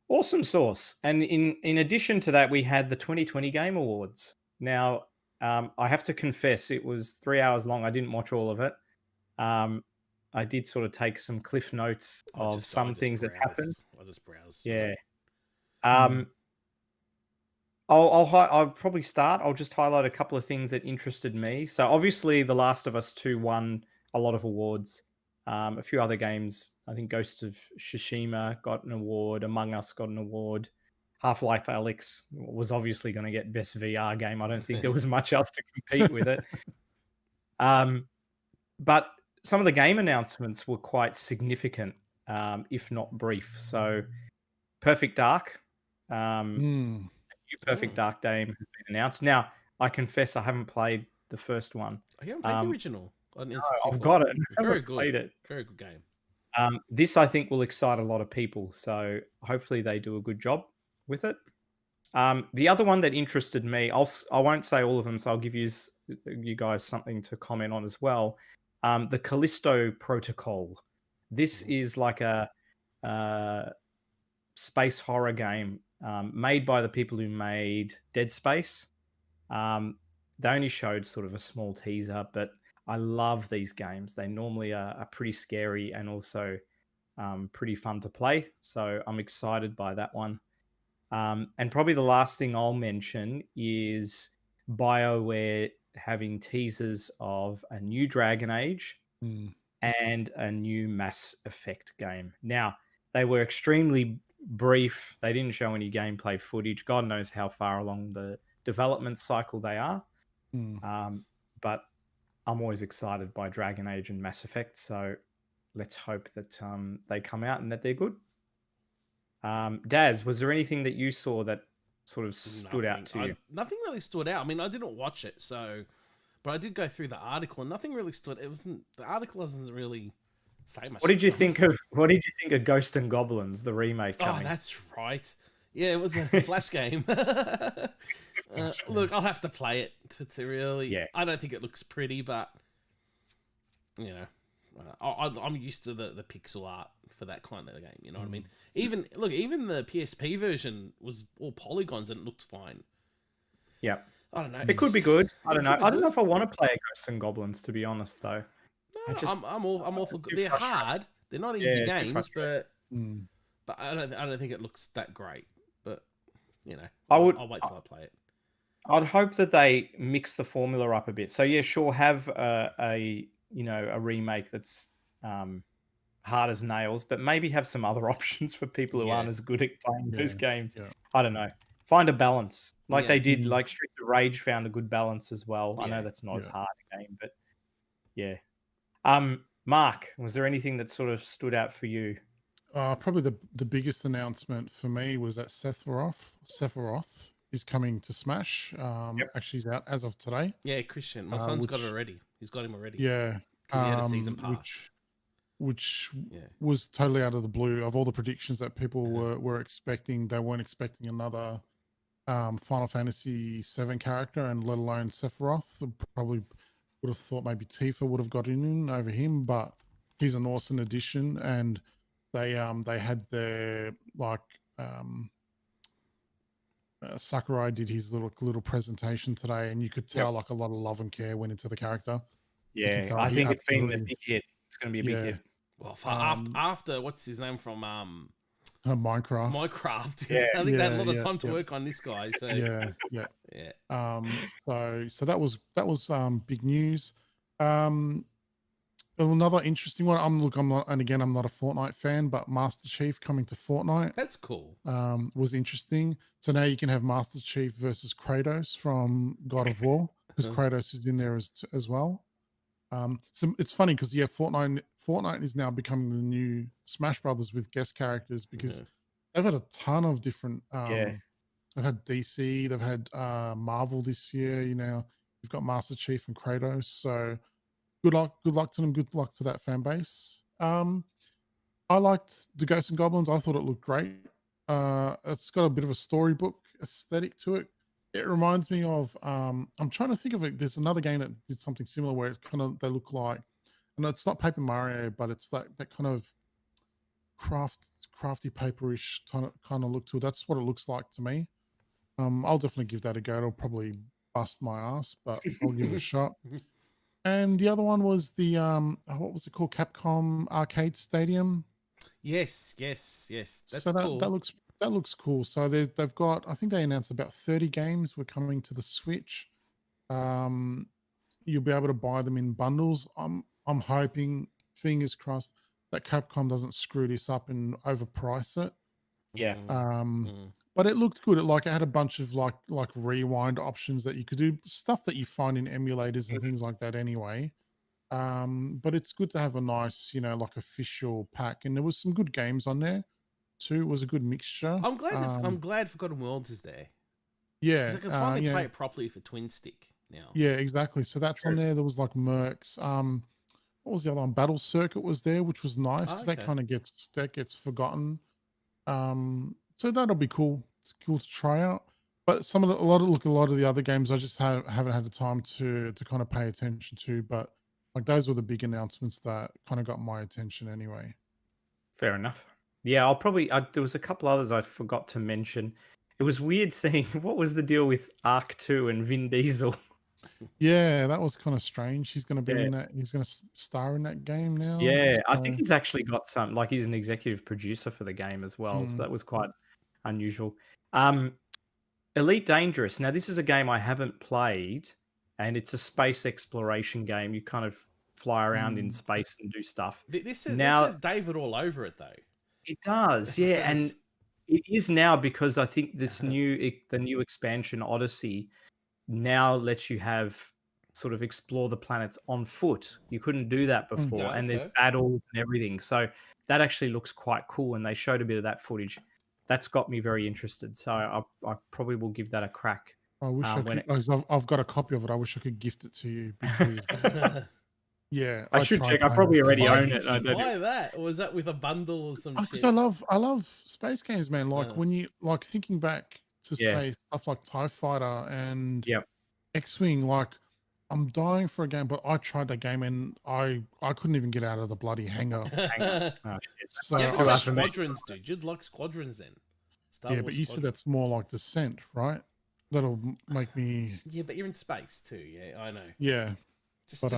Awesome sauce. And in addition to that, we had the 2020 Game Awards. Now, I have to confess, it was 3 hours long. I didn't watch all of it. I did sort of take some cliff notes of some things that happened. I just browsed. Yeah. I'll probably start. I'll just highlight a couple of things that interested me. So obviously, The Last of Us 2 won a lot of awards. A few other games, I think Ghost of Tsushima got an award. Among Us got an award. Half-Life Alyx was obviously going to get Best VR Game. I don't think there was much else to compete with it. But some of the game announcements were quite significant, if not brief. So Perfect Dark, a new Perfect Dark game has been announced. Now, I confess I haven't played the first one. I haven't played the original. No, I've got it. Very good. Played it. Very good game. This, I think, will excite a lot of people. So hopefully they do a good job with it. The other one that interested me, I won't say all of them, so I'll give you guys something to comment on as well. The Callisto Protocol. This is like a space horror game made by the people who made Dead Space. They only showed sort of a small teaser, but I love these games. They normally are pretty scary and also pretty fun to play. So I'm excited by that one. And probably the last thing I'll mention is BioWare having teasers of a new Dragon Age and a new Mass Effect game. Now, they were extremely brief. They didn't show any gameplay footage. God knows how far along the development cycle they are. But I'm always excited by Dragon Age and Mass Effect. So let's hope that they come out and that they're good. Daz, was there anything that you saw that sort of stood out to you? Nothing really stood out. I mean, I didn't watch it, but I did go through the article, and nothing really stood. The article doesn't really say much. What did you think of Ghost and Goblins, the remake coming? Oh, that's right. Yeah, it was a Flash game. Look, I'll have to play it to really. Yeah. I don't think it looks pretty, but you know, I'm used to the pixel art for that kind of game. You know what I mean? Even the PSP version was all polygons and it looked fine. Yeah. I don't know. It could be good. I don't know. I don't know if I want to play Ghosts and Goblins, to be honest, though. No, I'm all for good. They're hard. They're not easy games, but I don't think it looks that great. But you know, I'll wait till I play it. I'd hope that they mix the formula up a bit. So yeah, sure, have a remake that's hard as nails, but maybe have some other options for people who aren't as good at playing those games. Yeah. I don't know. Find a balance, like they did. Like Streets of Rage found a good balance as well. I know that's not as hard a game, but yeah. Mark, was there anything that sort of stood out for you? Probably the biggest announcement for me was that Sephiroth is coming to Smash. Actually, he's out as of today. Yeah, Christian, my son's got it already. He's got him already. Yeah, because he had a season pass. Which was totally out of the blue. Of all the predictions that people were expecting, they weren't expecting another Final Fantasy VII character, and let alone Sephiroth. Probably would have thought maybe Tifa would have got in over him, but he's an awesome addition. And they had their Sakurai did his little presentation today, and you could tell like a lot of love and care went into the character. Yeah, I think it's been a big hit. It's going to be a big hit. Well, after what's his name from Minecraft. I think they had a lot of time to work on this guy. So yeah. So that was big news. Another interesting one. I'm not a Fortnite fan, but Master Chief coming to Fortnite. That's cool. Was interesting. So now you can have Master Chief versus Kratos from God of War, because Kratos is in there as well. So it's funny because Fortnite is now becoming the new Smash Brothers with guest characters, because they've had a ton of different. They've had DC, they've had Marvel this year. You know, you've got Master Chief and Kratos. So good luck to them. Good luck to that fan base. I liked the Ghosts and Goblins. I thought it looked great. It's got a bit of a storybook aesthetic to it. It reminds me of I'm trying to think of it. There's another game that did something similar where it's they look like, and it's not Paper Mario, but it's that kind of crafty paperish kind of look to it. That's what it looks like to me. I'll definitely give that a go. It'll probably bust my ass, but I'll give it a shot. And the other one was the what was it called? Capcom Arcade Stadium. Yes. That's so cool. That looks cool. So they've got, I think they announced about 30 games were coming to the Switch. You'll be able to buy them in bundles. I'm hoping, fingers crossed, that Capcom doesn't screw this up and overprice it. Yeah. But it looked good. It had a bunch of like rewind options that you could do, stuff that you find in emulators and things like that anyway. But it's good to have a nice, official pack. And there was some good games on there too. It was a good mixture. I'm glad Forgotten Worlds is there. Yeah. I can finally play it properly for Twin Stick now. Yeah, exactly. So that's on there. There was like Mercs. What was the other one? Battle Circuit was there, which was nice because that kind of gets forgotten. So that'll be cool. It's cool to try out. But a lot of the other games I just haven't had the time to kind of pay attention to. But like those were the big announcements that kind of got my attention anyway. Fair enough. Yeah, I'll probably. There was a couple others I forgot to mention. It was weird seeing what was the deal with Arc 2 and Vin Diesel. Yeah, that was kind of strange. He's going to be in that. He's going to star in that game now. Yeah, I think he's actually got some. Like he's an executive producer for the game as well. So that was quite unusual. Elite Dangerous. Now this is a game I haven't played, and it's a space exploration game. You kind of fly around in space and do stuff. This says David all over it though. It does, yeah, and it is now because I think the new expansion Odyssey now lets you sort of explore the planets on foot. You couldn't do that before, and there's battles and everything. So that actually looks quite cool, and they showed a bit of that footage. That's got me very interested. So I probably will give that a crack. I wish I've got a copy of it. I wish I could gift it to you. Yeah, I should tried check. I playing probably it. already Why own did it. you buy that? Or was that with a bundle or some Because shit? I love space games, man. Like when you like thinking back to Yeah. say stuff like TIE Fighter and Yep. X-Wing, like I'm dying for a game, but I tried that game and I couldn't even get out of the bloody hangar. Hang on. Oh, shit. So You have to I like sh- Squadrons, dude. You'd like Squadrons then. Star yeah, Wars but you said Squadrons. that's more like Descent, right? That'll make me Yeah, but you're in space too. Yeah, I know. yeah. Just, But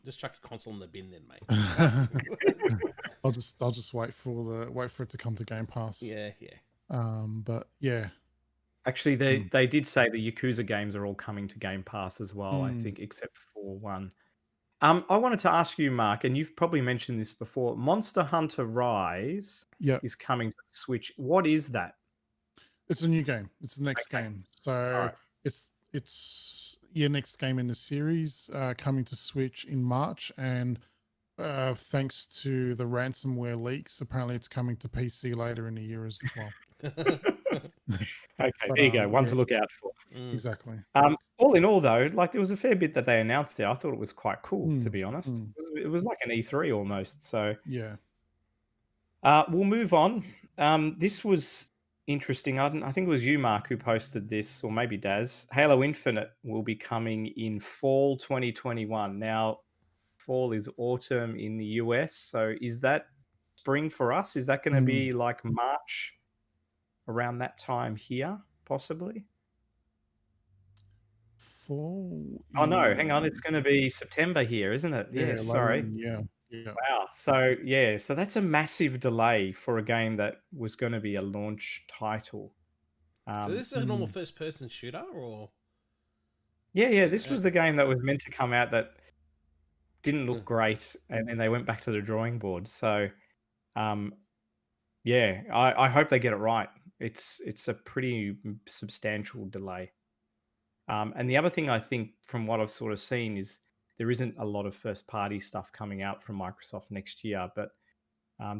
just chuck your console in the bin, then, mate. I'll just wait for it to come to Game Pass. Yeah. But yeah. Actually, they did say the Yakuza games are all coming to Game Pass as well, I think, except for one. I wanted to ask you, Mark, and you've probably mentioned this before. Monster Hunter Rise is coming to the Switch. What is that? It's a new game. It's the next game. So right. it's your next game in the series, coming to Switch in March, and thanks to the ransomware leaks, apparently it's coming to PC later in the year as well. Okay, there you go. One to look out for. Exactly. All in all, though, like there was a fair bit that they announced there. I thought it was quite cool, to be honest. It was like an E3 almost. So yeah. We'll move on. This was interesting. I think it was you, Mark, who posted this, or maybe Daz. Halo Infinite will be coming in fall 2021. Now, fall is autumn in the US. So is that spring for us? Is that going to be like March around that time here, possibly? Fall. Oh, no, hang on. It's going to be September here, isn't it? Yeah, Yes, sorry. Yeah. Wow. So that's a massive delay for a game that was going to be a launch title. So this is a normal first-person shooter, or? Yeah. This was the game that was meant to come out that didn't look great, and then they went back to the drawing board. So, I hope they get it right. It's a pretty substantial delay. And the other thing I think, from what I've sort of seen, is there isn't a lot of first-party stuff coming out from Microsoft next year, but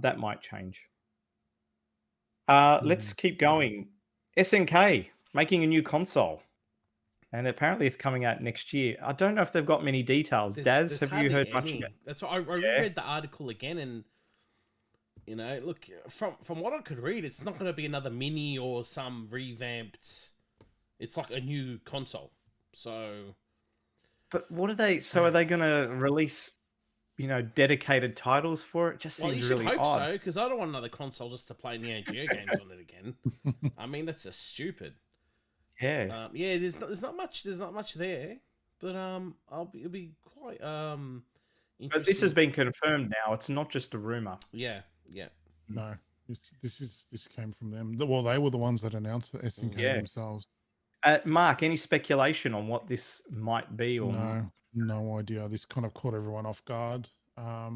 that might change. Let's keep going. SNK making a new console, and apparently it's coming out next year. I don't know if they've got many details. Daz, have you heard much about it? That's what I reread the article again, and look, from what I could read, it's not going to be another mini or some revamped. It's like a new console. So, but what are they? So are they going to release, dedicated titles for it? Just seems really odd. You should hope so, because I don't want another console just to play Neo Geo games on it again. I mean, that's just stupid. Yeah. There's not much there, but it'll be quite interesting. But this has been confirmed now. It's not just a rumor. Yeah. No, this came from them. Well, they were the ones that announced the SNK themselves. Mark, any speculation on what this might be? Or no idea. This kind of caught everyone off guard. I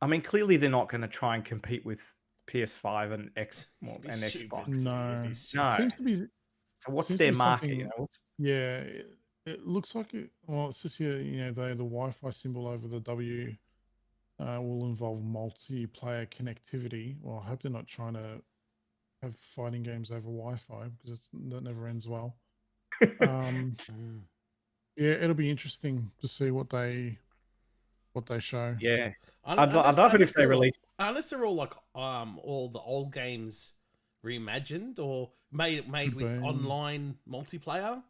mean, clearly they're not going to try and compete with PS5 and Xbox. No. It seems to be. So what's their market? Yeah, it looks like it. Well, it says here, the Wi-Fi symbol over the W will involve multiplayer connectivity. Well, I hope they're not trying to have fighting games over Wi-Fi, because that never ends well. It'll be interesting to see what they show. Yeah, I'd love it if they release. Unless they're all like all the old games reimagined or made with online multiplayer.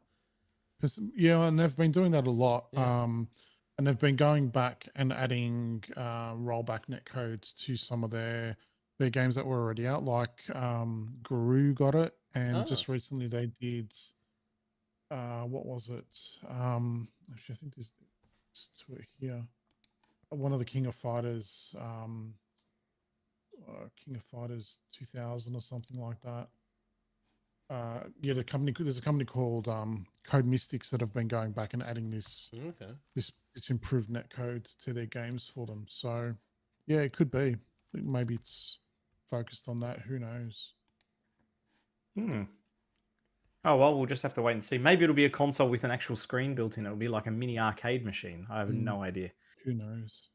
And they've been doing that a lot. And they've been going back and adding rollback netcodes to some of their games that were already out, like Guru got it, and just recently they did what was it? Actually, I think there's to it here. One of the King of Fighters, King of Fighters 2000 or something like that. There's a company called Code Mystics that have been going back and adding this improved netcode to their games for them. So it could be. Maybe it's focused on that. Who knows? Oh, well, we'll just have to wait and see. Maybe it'll be a console with an actual screen built in. It'll be like a mini arcade machine. I have no idea. Who knows?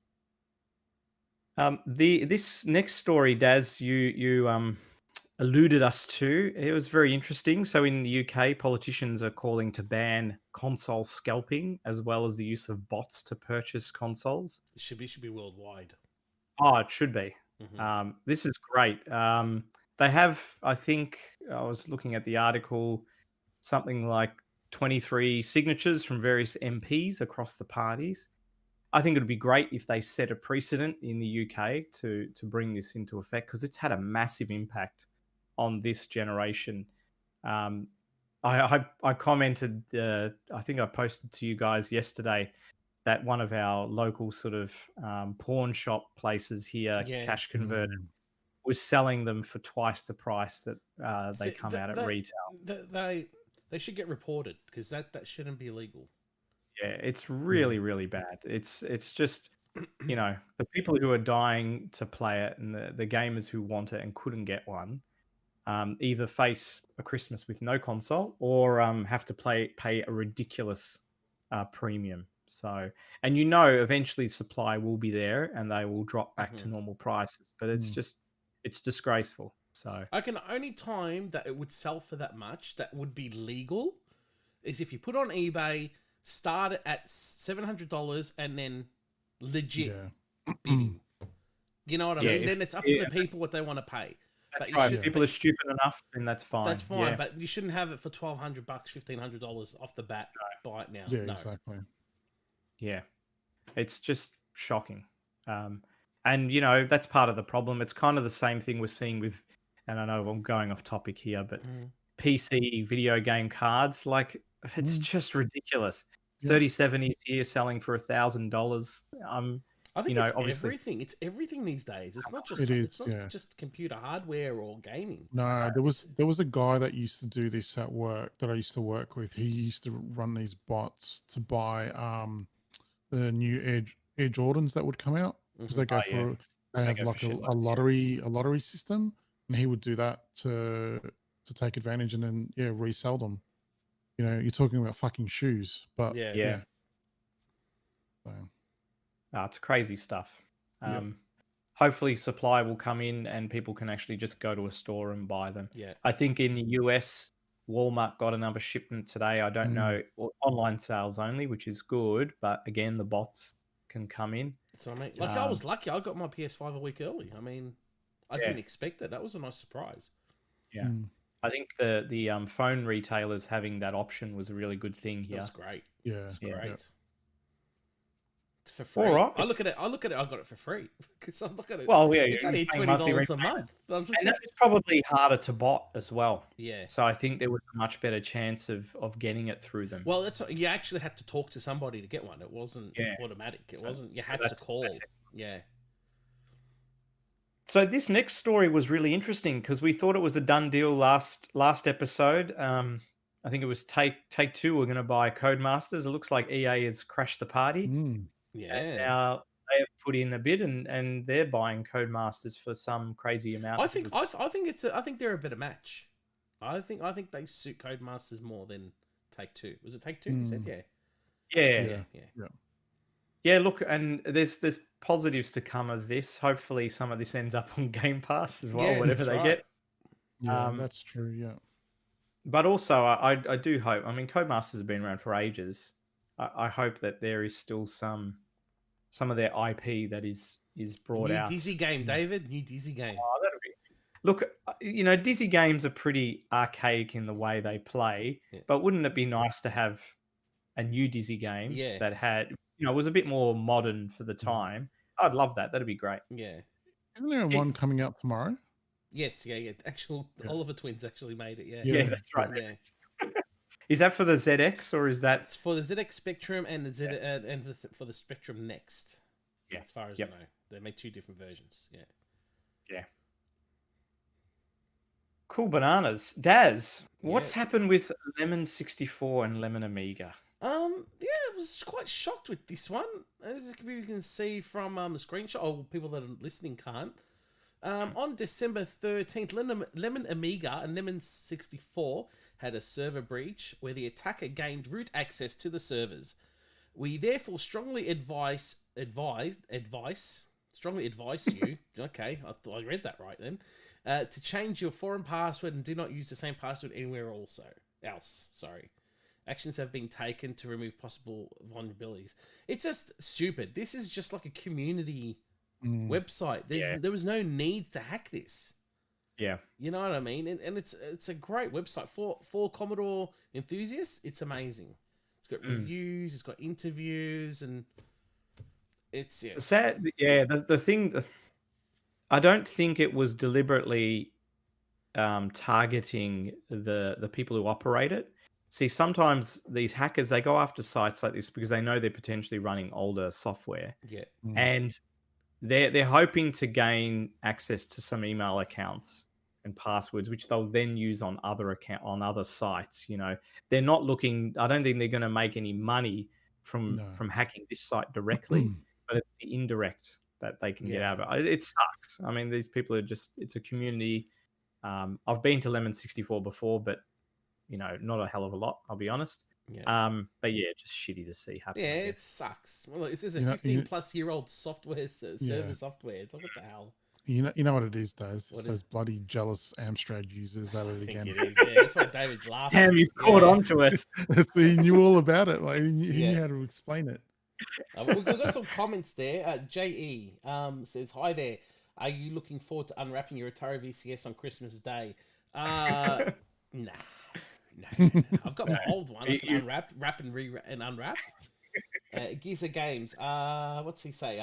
This next story, Daz, you eluded us to. It was very interesting. So in the UK, politicians are calling to ban console scalping as well as the use of bots to purchase consoles. It should be worldwide. Oh, it should be. Mm-hmm. This is great. They have, I think, I was looking at the article, something like 23 signatures from various MPs across the parties. I think it would be great if they set a precedent in the UK to bring this into effect, because it's had a massive impact on this generation. I commented, I think I posted to you guys yesterday that one of our local sort of pawn shop places here, Cash Converters, was selling them for twice the price that they come out at retail. They should get reported, because that shouldn't be illegal. Yeah, it's really, really bad. It's just, the people who are dying to play it and the gamers who want it and couldn't get one, either face a Christmas with no console or have to pay a ridiculous premium. So, and eventually supply will be there and they will drop back to normal prices, but it's just, it's disgraceful. So I reckon the only time that it would sell for that much that would be legal is if you put on eBay, start it at $700 and then legit bidding. You know what I mean? Then it's up to the people what they want to pay. That's right. If people are stupid enough, then that's fine. That's fine, but you shouldn't have it for $1,200, $1,500 off the bat. No. Buy it now. Yeah, exactly. Yeah, it's just shocking. And that's part of the problem. It's kind of the same thing we're seeing with, and I know I'm going off topic here, but PC video game cards, like, it's just ridiculous. 3070s here selling for $1,000. I think it's obviously everything. It's everything these days. It's not just just computer hardware or gaming. No, there was a guy that used to do this at work that I used to work with. He used to run these bots to buy the new Air Jordans that would come out, because they go they have like a lottery system, and he would do that to take advantage and then resell them. You're talking about fucking shoes, but yeah. So. It's crazy stuff. Hopefully supply will come in and people can actually just go to a store and buy them. Yeah. I think in the US, Walmart got another shipment today. I don't know, online sales only, which is good, but again, the bots can come in. So I was lucky. I got my PS5 a week early. I mean, I didn't expect that. That was a nice surprise. Yeah. I think the phone retailers having that option was a really good thing here. That was great. Yeah. It's great. Yeah. It's for free. All right. I look at it. I got it for free because I look at it. Well, yeah, it's only $20 a month. And that's probably harder to bot as well. Yeah. So I think there was a much better chance of getting it through them. Well, you actually had to talk to somebody to get one. It wasn't automatic. It wasn't. You had to call. Yeah. So this next story was really interesting because we thought it was a done deal last episode. I think it was Take Two were going to buy Codemasters. It looks like EA has crashed the party. Yeah. And now they have put in a bid and they're buying Codemasters for some crazy amount. I think they're a better match. I think they suit Codemasters more than Take Two. Was it Take Two? You said Yeah, look, and there's positives to come of this. Hopefully some of this ends up on Game Pass as well, whatever they get. Yeah, that's true, yeah. But also, I do hope, I mean, Codemasters have been around for ages. I hope that there is still some of their IP that is brought out. New Dizzy game, David. New Dizzy game. Oh, that'll be... Look, Dizzy games are pretty archaic in the way they play, but wouldn't it be nice to have a new Dizzy game that had... was a bit more modern for the time. I'd love that. That'd be great. Yeah. Isn't there one coming out tomorrow? Yes, yeah. Oliver Twins actually made it, Yeah, that's right. Yeah. Is that for the ZX or is that... It's for the ZX Spectrum and the for the Spectrum Next. Yeah. As far as I know. They made two different versions. Yeah. Yeah. Cool bananas. Daz, what's happened with Lemon 64 and Lemon Amiga? I was quite shocked with this one. As you can see from the screenshot, or people that are listening can't. On December 13th, Lemon Amiga and Lemon 64 had a server breach where the attacker gained root access to the servers. We therefore strongly advise you. Okay, I read that right then. To change your foreign password and do not use the same password anywhere else. Sorry. Actions have been taken to remove possible vulnerabilities. It's just stupid. This is just like a community website. There was no need to hack this. Yeah. You know what I mean? And it's a great website for Commodore enthusiasts. It's amazing. It's got reviews, it's got interviews, and it's sad. Yeah, the thing, I don't think it was deliberately targeting the people who operate it. See, sometimes these hackers, they go after sites like this because they know they're potentially running older software. Yeah. And they're hoping to gain access to some email accounts and passwords, which they'll then use on other sites. You know, they're not looking. I don't think they're going to make any money from hacking this site directly, but it's the indirect that they can get out of it. It sucks. I mean, these people are it's a community. I've been to Lemon 64 before, but you know, not a hell of a lot, I'll be honest. Yeah. But yeah, just shitty to see happen. Yeah, it sucks. Well, this is a 15-plus-year-old software server software. It's like, what the hell? You know what it is, Daz? It's those bloody jealous Amstrad users at it again. It is. Yeah, that's why David's laughing. Damn, you've caught on to us. So he knew all about it. Like, he knew how to explain it. We've got some comments there. J.E. says, hi there. Are you looking forward to unwrapping your Atari VCS on Christmas Day? Nah. No. I've got my old one. I can unwrap, wrap and unwrap. Giza Games. What's he say?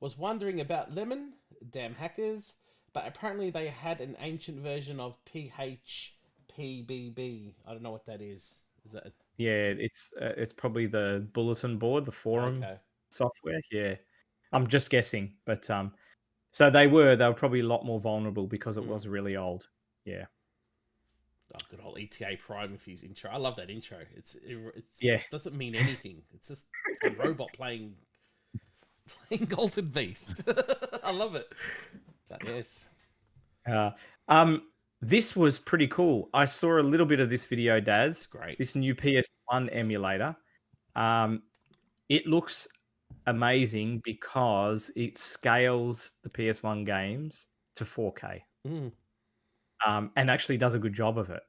Was wondering about Lemon. Damn hackers. But apparently they had an ancient version of PHPBB. I don't know what that is. Is that? Yeah, it's probably the bulletin board, the forum software. Yeah, I'm just guessing, but so they were probably a lot more vulnerable because it was really old. Yeah. Oh, good old ETA Prime with his intro. I love that intro. It doesn't mean anything. It's just a robot playing Golden Beast. I love it. But yes. This was pretty cool. I saw a little bit of this video, Daz. Great. This new PS1 emulator. It looks amazing because it scales the PS1 games to 4K. And actually does a good job of it.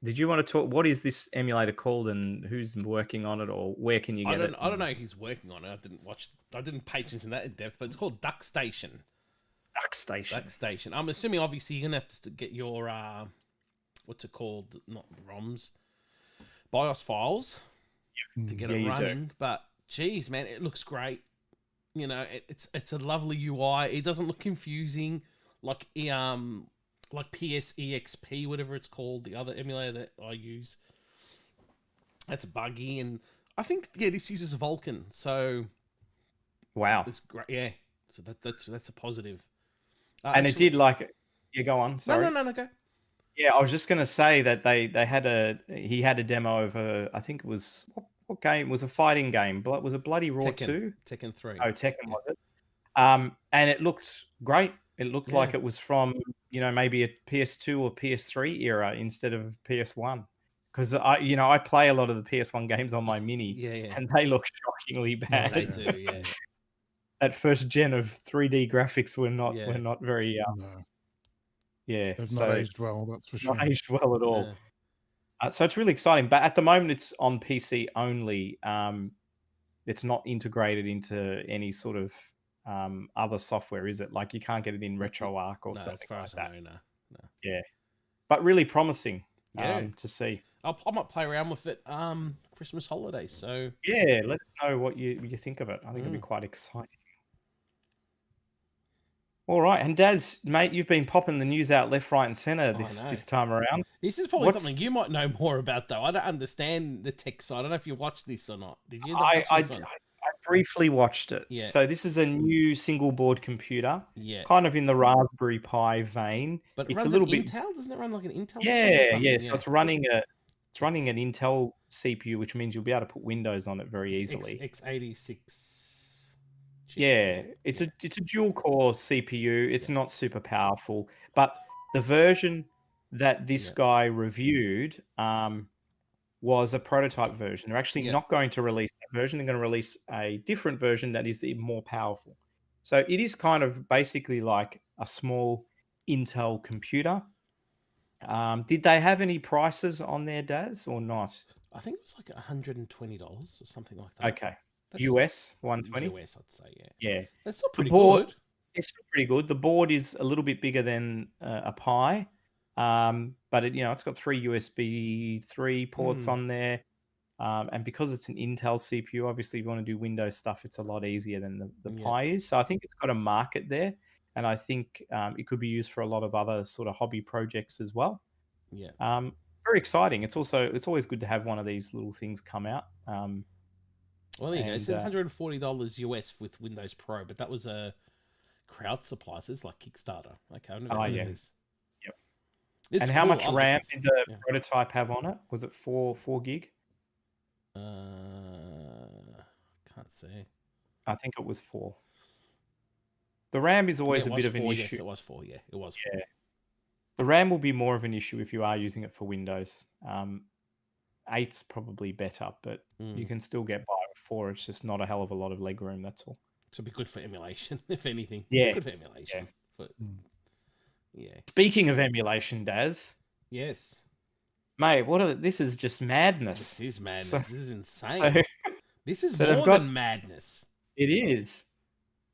Did you want to talk? What is this emulator called, and who's working on it, or where can you get it? I don't know who's working on it. I didn't pay attention to that in depth, but it's called DuckStation. DuckStation. I'm assuming obviously you're gonna have to get your what's it called? Not ROMs, BIOS files to get it running. But geez, man, it looks great. You know, it's a lovely UI. It doesn't look confusing like PSEXP, whatever it's called, the other emulator that I use. That's buggy, and I think this uses Vulkan, so wow, it's great. Yeah, so that's a positive. And actually, it did go on. Sorry, no, go. Yeah, I was just gonna say that he had a demo of I think it was what game? It was a fighting game. Was it Bloody Raw 2? Tekken 3. Oh, Tekken was it? And it looked great. It looked like it was from, maybe a PS2 or PS3 era instead of PS1. Because I play a lot of the PS1 games on my Mini, and they look shockingly bad. No, they do, yeah. That first gen of 3D graphics were not very. Yeah, they've not aged well. That's for sure. Not aged well at all. Yeah. So it's really exciting, but at the moment it's on PC only. It's not integrated into any sort of other software, is it? Like you can't get it in RetroArch or something as far like as that. I know, no. Yeah, but really promising to see. I might play around with it Christmas holidays. So yeah, let us know what you think of it. I think it'll be quite exciting. All right, and Daz, mate, you've been popping the news out left, right, and centre this time around. This is probably something you might know more about, though. I don't understand the tech side. I don't know if you watched this or not. Did you? I briefly watched it. Yeah. So this is a new single board computer. Yeah. Kind of in the Raspberry Pi vein. But it's a little bit Intel. Doesn't it run like an Intel? Yeah. So it's running an Intel CPU, which means you'll be able to put Windows on it very easily. x86. Yeah, it's a dual core CPU. It's not super powerful, but the version that this guy reviewed was a prototype version. They're actually not going to release that version. They're going to release a different version that is even more powerful. So it is kind of basically like a small Intel computer. Did they have any prices on their Daz or not? I think it was like $120 or something like that. Okay. That's US 120? US, I'd say, yeah. Yeah. That's still pretty good. It's still pretty good. The board is a little bit bigger than a Pi, but it's got 3 USB 3 ports on there. And because it's an Intel CPU, obviously, if you want to do Windows stuff, it's a lot easier than the Pi is. So I think it's got a market there. And I think it could be used for a lot of other sort of hobby projects as well. Yeah. Very exciting. It's always good to have one of these little things come out. Well, there you go. It says $140 US with Windows Pro, but that was a crowd supply. So it's like Kickstarter. Okay, I've never heard of this. Yep. It's and how much RAM did the prototype have on it? Was it 4 gig? Can't see. I think it was 4. The RAM is always a bit of an issue. Yes, it was 4. Yeah, it was 4. Yeah. The RAM will be more of an issue if you are using it for Windows. 8's probably better, but you can still get by with 4. It's just not a hell of a lot of leg room, that's all. So it'd be good for emulation, if anything. Yeah. Good for emulation. Yeah. Speaking of emulation, Daz. Yes. Mate, this is just madness. This is madness. This is insane. This is more than madness. It is.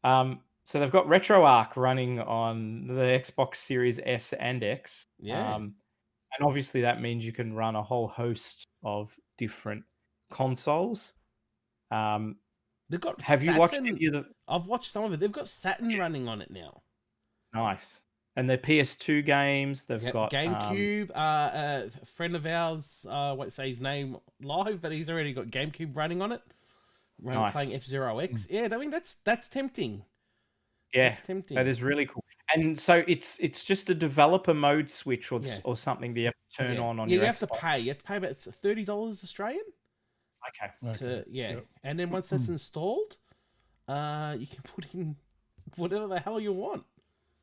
So they've got RetroArch running on the Xbox Series S and X. Yeah. And obviously that means you can run a whole host of different consoles. They've got Have Saturn. You watched any of the... I've watched some of it. They've got Saturn running on it now. Nice. And the PS2 games, they've got GameCube. A friend of ours, I won't say his name live, but he's already got GameCube running on it. Nice. Playing F-Zero X. Yeah, I mean that's tempting. Yeah, that's tempting. That is really cool. And so it's just a developer mode switch or something that you have to turn on your you Xbox. have to pay. You have to pay about $30 Australian. Okay. And then once that's installed, you can put in whatever the hell you want.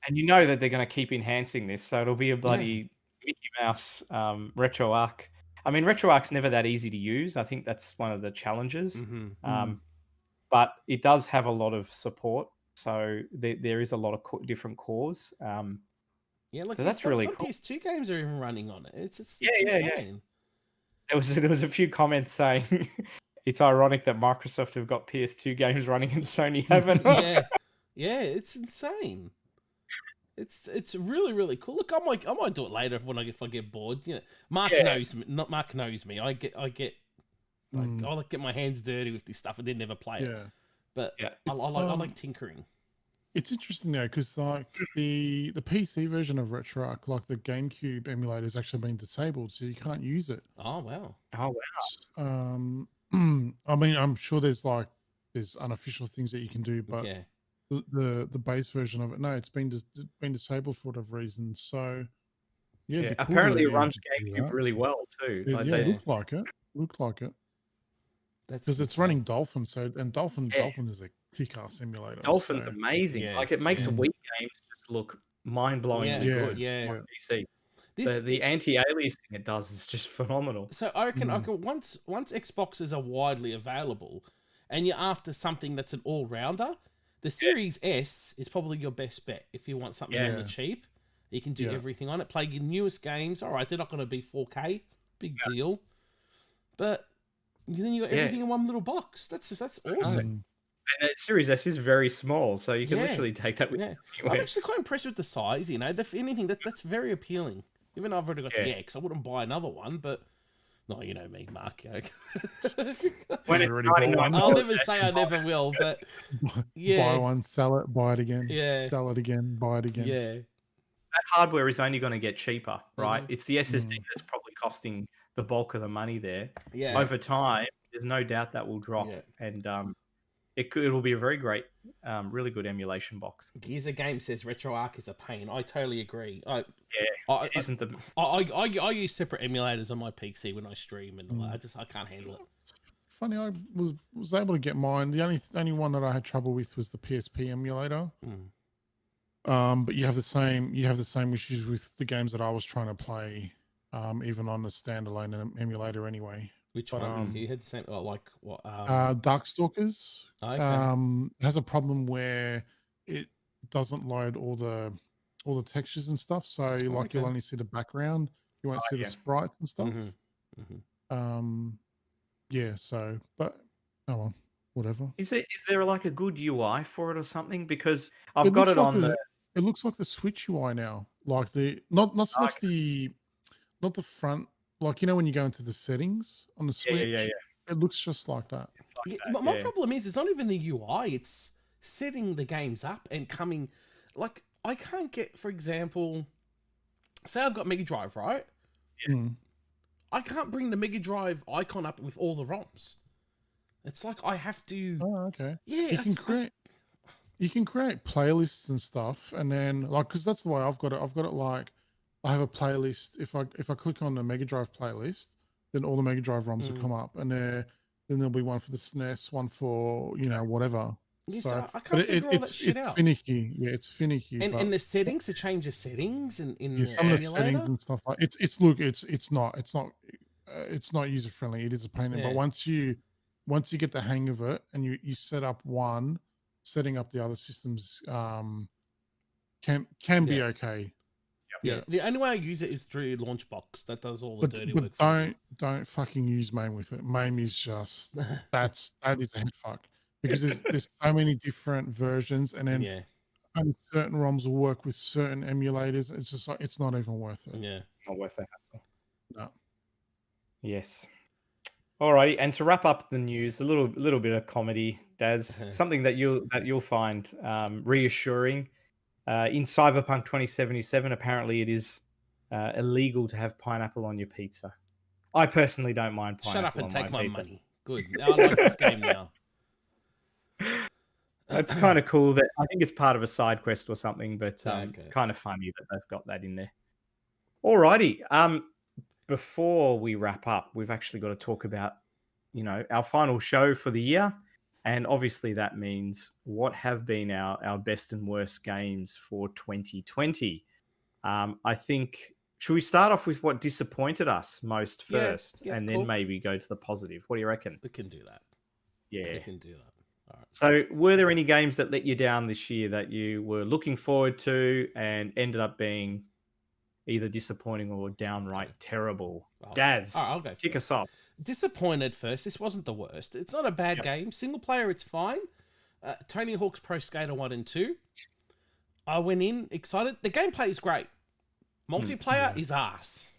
And you know that they're going to keep enhancing this, so it'll be a bloody Mickey Mouse RetroArch. I mean, RetroArch's never that easy to use. I think that's one of the challenges. But it does have a lot of support, so there is a lot of different cores. Look, so that's really cool. PS2 games are even running on it. It's insane. There was a few comments saying it's ironic that Microsoft have got PS2 games running and Sony haven't. Yeah, it's insane. It's really, really cool. Look, I might do it later if I get bored. Mark knows me. Not Mark knows me. I like get my hands dirty with this stuff and then never play it. But I like tinkering. It's interesting now because like the PC version of RetroArch, like the GameCube emulator, has actually been disabled, so you can't use it. Oh wow! I mean, I'm sure there's unofficial things that you can do, but the base version of it, no, it's been disabled for whatever reason. So apparently it runs GameCube really well too. Looked like it. Because it's running Dolphin, Dolphin is a kick-ass simulator. Dolphin's amazing. It makes Wii games just look mind-blowingly good. On PC. The anti-aliasing it does is just phenomenal. So I reckon once Xboxes are widely available, and you're after something that's an all-rounder, the Series S is probably your best bet if you want something really cheap. You can do everything on it. Play your newest games. All right, they're not going to be 4K, big deal, but then you got everything in one little box. That's awesome. And the Series S is very small, so you can literally take that with you anywhere. I'm actually quite impressed with the size. If anything, that's very appealing. Even though I've already got the X, I wouldn't buy another one, but no, you know me, Mark. When it's $99, I'll never say I never will, but buy one, sell it, buy it again. Sell it again, buy it again. Yeah. That hardware is only going to get cheaper, right? It's the SSD that's probably costing the bulk of the money there. Yeah. Over time, there's no doubt that will drop, and it will be a very great, really good emulation box. Gears of Game says RetroArch is a pain. I totally agree. It isn't the. I use separate emulators on my PC when I stream, and I can't handle it. Funny, I was able to get mine. The only one that I had trouble with was the PSP emulator. But you have the same issues with the games that I was trying to play, even on the standalone emulator anyway. Which one? You had the same, like what? Darkstalkers has a problem where it doesn't load all the all the textures and stuff. So like you'll only see the background, you won't see the sprites and stuff. Yeah. So, but oh well, whatever. Is there like a good UI for it or something? Because I've got it on the. It looks like the Switch UI now, like the not so much not the front, like when you go into the settings on the Switch. Yeah. It looks just like that. Like that, my problem is it's not even the UI, it's setting the games up and coming. Like, I can't get, for example, say I've got Mega Drive, right? Yeah. I can't bring the Mega Drive icon up with all the ROMs. It's like I have to. Oh, okay. Yeah, you can create playlists and stuff, and then because that's the way I've got it. I've got it like I have a playlist. If I click on the Mega Drive playlist, then all the Mega Drive ROMs will come up, and then there'll be one for the SNES, one for whatever. Yeah, so I can't figure all that shit out. It's finicky. Yeah, it's finicky. And the settings, to change the settings in some the of the settings and stuff like it's not user friendly. It is a pain, but once you get the hang of it and you set up one, setting up the other systems can be okay. Yeah. The only way I use it is through Launchbox. That does all the dirty work. Don't fucking use MAME with it. MAME is just that is a head fuck, because there's so many different versions, and then only certain ROMs will work with certain emulators. It's just like it's not even worth it. Yeah, not worth the hassle. No. Yes. Alrighty, and to wrap up the news, a little bit of comedy, Daz. Something that you'll find reassuring. In Cyberpunk 2077, apparently it is illegal to have pineapple on your pizza. I personally don't mind pineapple. Shut up and take my money. Good. I like this game now. It's kind of cool that I think it's part of a side quest or something, but kind of funny that they've got that in there. Alrighty. Before we wrap up, we've actually got to talk about, our final show for the year. And obviously that means what have been our best and worst games for 2020. I think, should we start off with what disappointed us most first, and then maybe go to the positive? What do you reckon? We can do that. Yeah. We can do that. All right. So were there any games that let you down this year that you were looking forward to and ended up being either disappointing or downright terrible? Daz, I'll go kick us off. Disappointed first. This wasn't the worst. It's not a bad game. Single player, it's fine. Tony Hawk's Pro Skater 1 and 2. I went in excited. The gameplay is great. Multiplayer is ass.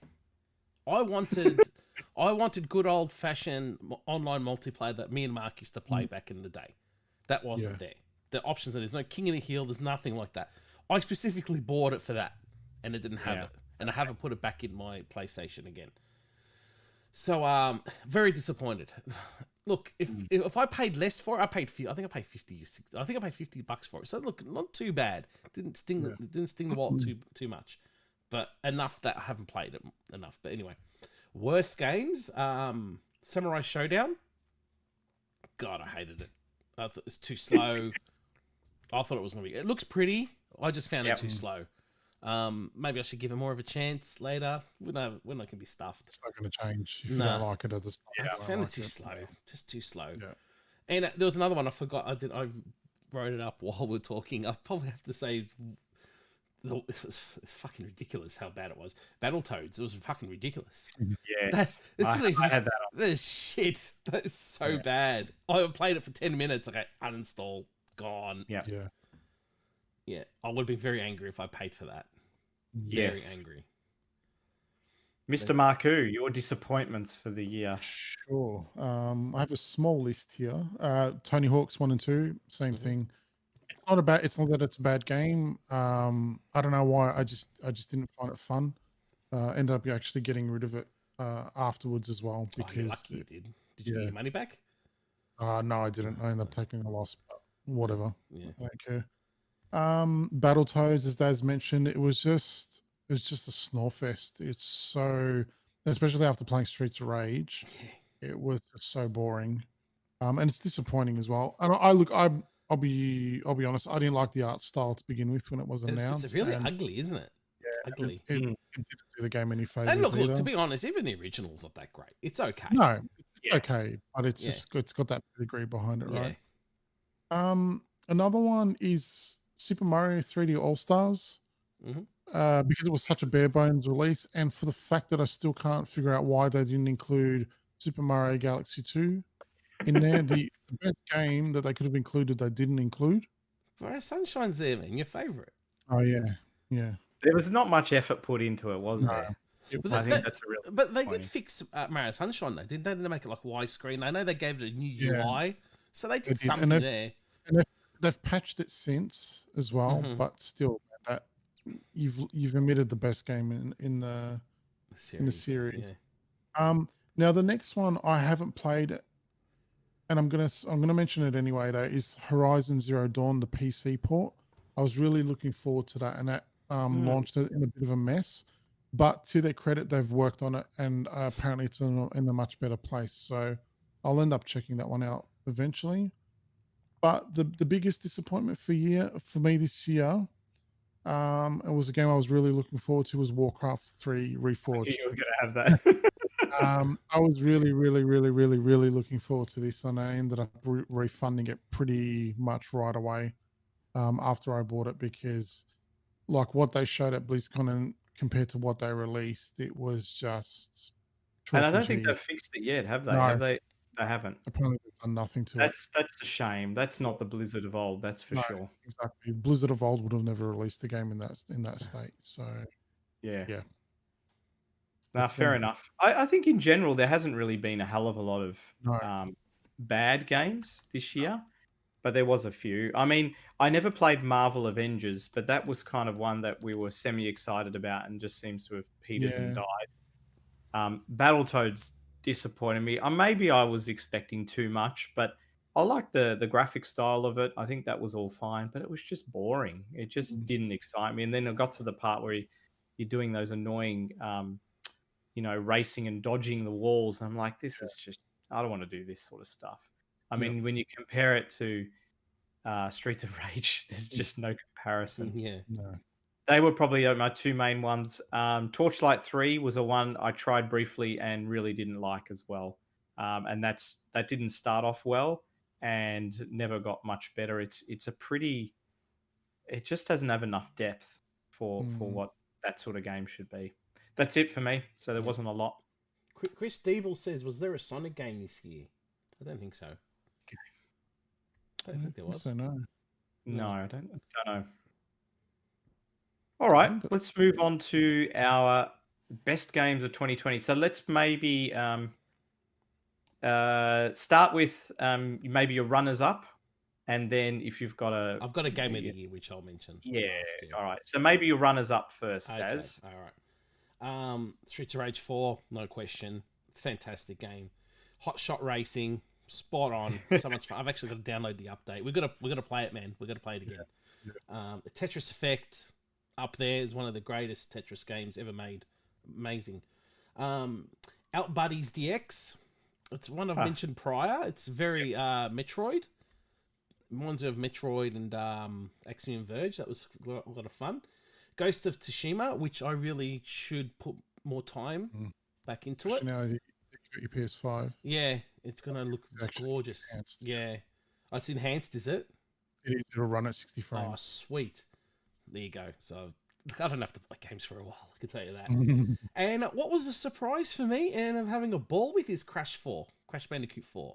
I wanted good old fashioned online multiplayer that me and Mark used to play back in the day. That wasn't there. The options, there's no king and a heel. There's nothing like that. I specifically bought it for that, and it didn't have it. And I haven't put it back in my PlayStation again. So, very disappointed. Look, if I paid less for it, I think I paid $50 for it. So look, not too bad. Didn't sting the wallet too much, but enough that I haven't played it enough. But anyway, worst games. Samurai Showdown. God, I hated it. I thought it was too slow. I thought it was gonna be. It looks pretty. I just found it too slow. Maybe I should give it more of a chance later when I can be stuffed. It's not going to change if you don't like it at the start. I just found it too slow. Just too slow. Yeah. And there was another one I forgot. I wrote it up while we're talking. I probably have to say it's fucking ridiculous how bad it was. Battletoads. It was fucking ridiculous. Yeah. I had that on. That is shit. That is so bad. I played it for 10 minutes. Okay, uninstall. Gone. Yeah. Yeah. I would be very angry if I paid for that. Yes. Very angry. Mr. Marku, your disappointments for the year. Sure. I have a small list here. Tony Hawk's 1 and 2, same thing. It's not that it's a bad game. I don't know why. I just didn't find it fun. Ended up actually getting rid of it afterwards as well, because you're lucky you did. Did you get your money back? No, I didn't. I ended up taking a loss, but whatever. Yeah. I don't care. Battletoads, as Daz mentioned, it was just a snore fest. It's so, especially after playing Streets of Rage, it was just so boring. And it's disappointing as well. And I'll be honest, I didn't like the art style to begin with when it was announced. It's really ugly, isn't it? Yeah, ugly. It didn't do the game any favors. And look, to be honest, even the original's not that great. It's okay. No, it's okay, but it's just it's got that pedigree behind it, right? Another one is Super Mario 3D All Stars. because it was such a bare bones release, and for the fact that I still can't figure out why they didn't include Super Mario Galaxy 2 in there. The best game that they could have included, they didn't include. Mario Sunshine's there, man. Your favorite. Oh yeah. There was not much effort put into it, was there? I think that's a real. But they did fix Mario Sunshine, though, didn't they? Didn't they make it like widescreen? I know they gave it a new UI, so they did something there. And they've patched it since as well, but still, that you've omitted the best game in the series. Yeah. Now the next one I haven't played, and I'm gonna mention it anyway. Though is Horizon Zero Dawn, the PC port. I was really looking forward to that, and that launched it in a bit of a mess. But to their credit, they've worked on it, and apparently it's in a much better place. So I'll end up checking that one out eventually. But the biggest disappointment for me this year, it was a game I was really looking forward to, was Warcraft 3 Reforged. You were gonna have that. I was really, really, really, really, really looking forward to this, and I ended up refunding it pretty much right away after I bought it, because like what they showed at BlizzCon and compared to what they released, it was just. And I don't think they've fixed it yet, have they? No. Have they? They haven't. Apparently, they've done nothing to it. That's a shame. That's not the Blizzard of old. That's for sure. Exactly. Blizzard of old would have never released a game in that state. So. Yeah. No, fair enough. I think in general there hasn't really been a hell of a lot of bad games this year, but there was a few. I mean, I never played Marvel Avengers, but that was kind of one that we were semi-excited about and just seems to have petered and died. Battletoads disappointed me. Maybe I was expecting too much, but I like the graphic style of it. I think that was all fine, but it was just boring. It just didn't excite me. And then it got to the part where you're doing those annoying racing and dodging the walls. I'm like, this is just, I don't want to do this sort of stuff. I mean, when you compare it to Streets of Rage, there's just no comparison. Yeah. No. They were probably my two main ones. Torchlight 3 was a one I tried briefly and really didn't like as well. And that didn't start off well and never got much better. It just doesn't have enough depth for what that sort of game should be. That's it for me. So there wasn't a lot. Chris Deeble says, was there a Sonic game this year? I don't think so. I don't think there was. No, I don't know. All right, let's move on to our best games of 2020. So let's maybe start with maybe your runners-up, and then if you've got I've got a game of the year, which I'll mention. Yeah, all right. So maybe your runners-up first, Daz. All right. Streets of Rage 4, no question. Fantastic game. Hot Shot Racing, spot on. So much fun. I've actually got to download the update. We've got to play it, man. We've got to play it again. Tetris Effect, up there, is one of the greatest Tetris games ever made. Amazing. Out Buddies DX. It's one I've mentioned prior. It's very Metroid. Reminds me of Metroid and Axiom Verge. That was a lot of fun. Ghost of Tsushima, which I really should put more time back into it. Now you got your PS5. Yeah, it's going to look gorgeous. Enhanced. Yeah. Oh, it's enhanced, is it? It'll run at 60 frames. Oh, sweet. There you go. So I don't have to play games for a while, I can tell you that. And what was the surprise for me, and I'm having a ball with, is Crash Bandicoot 4.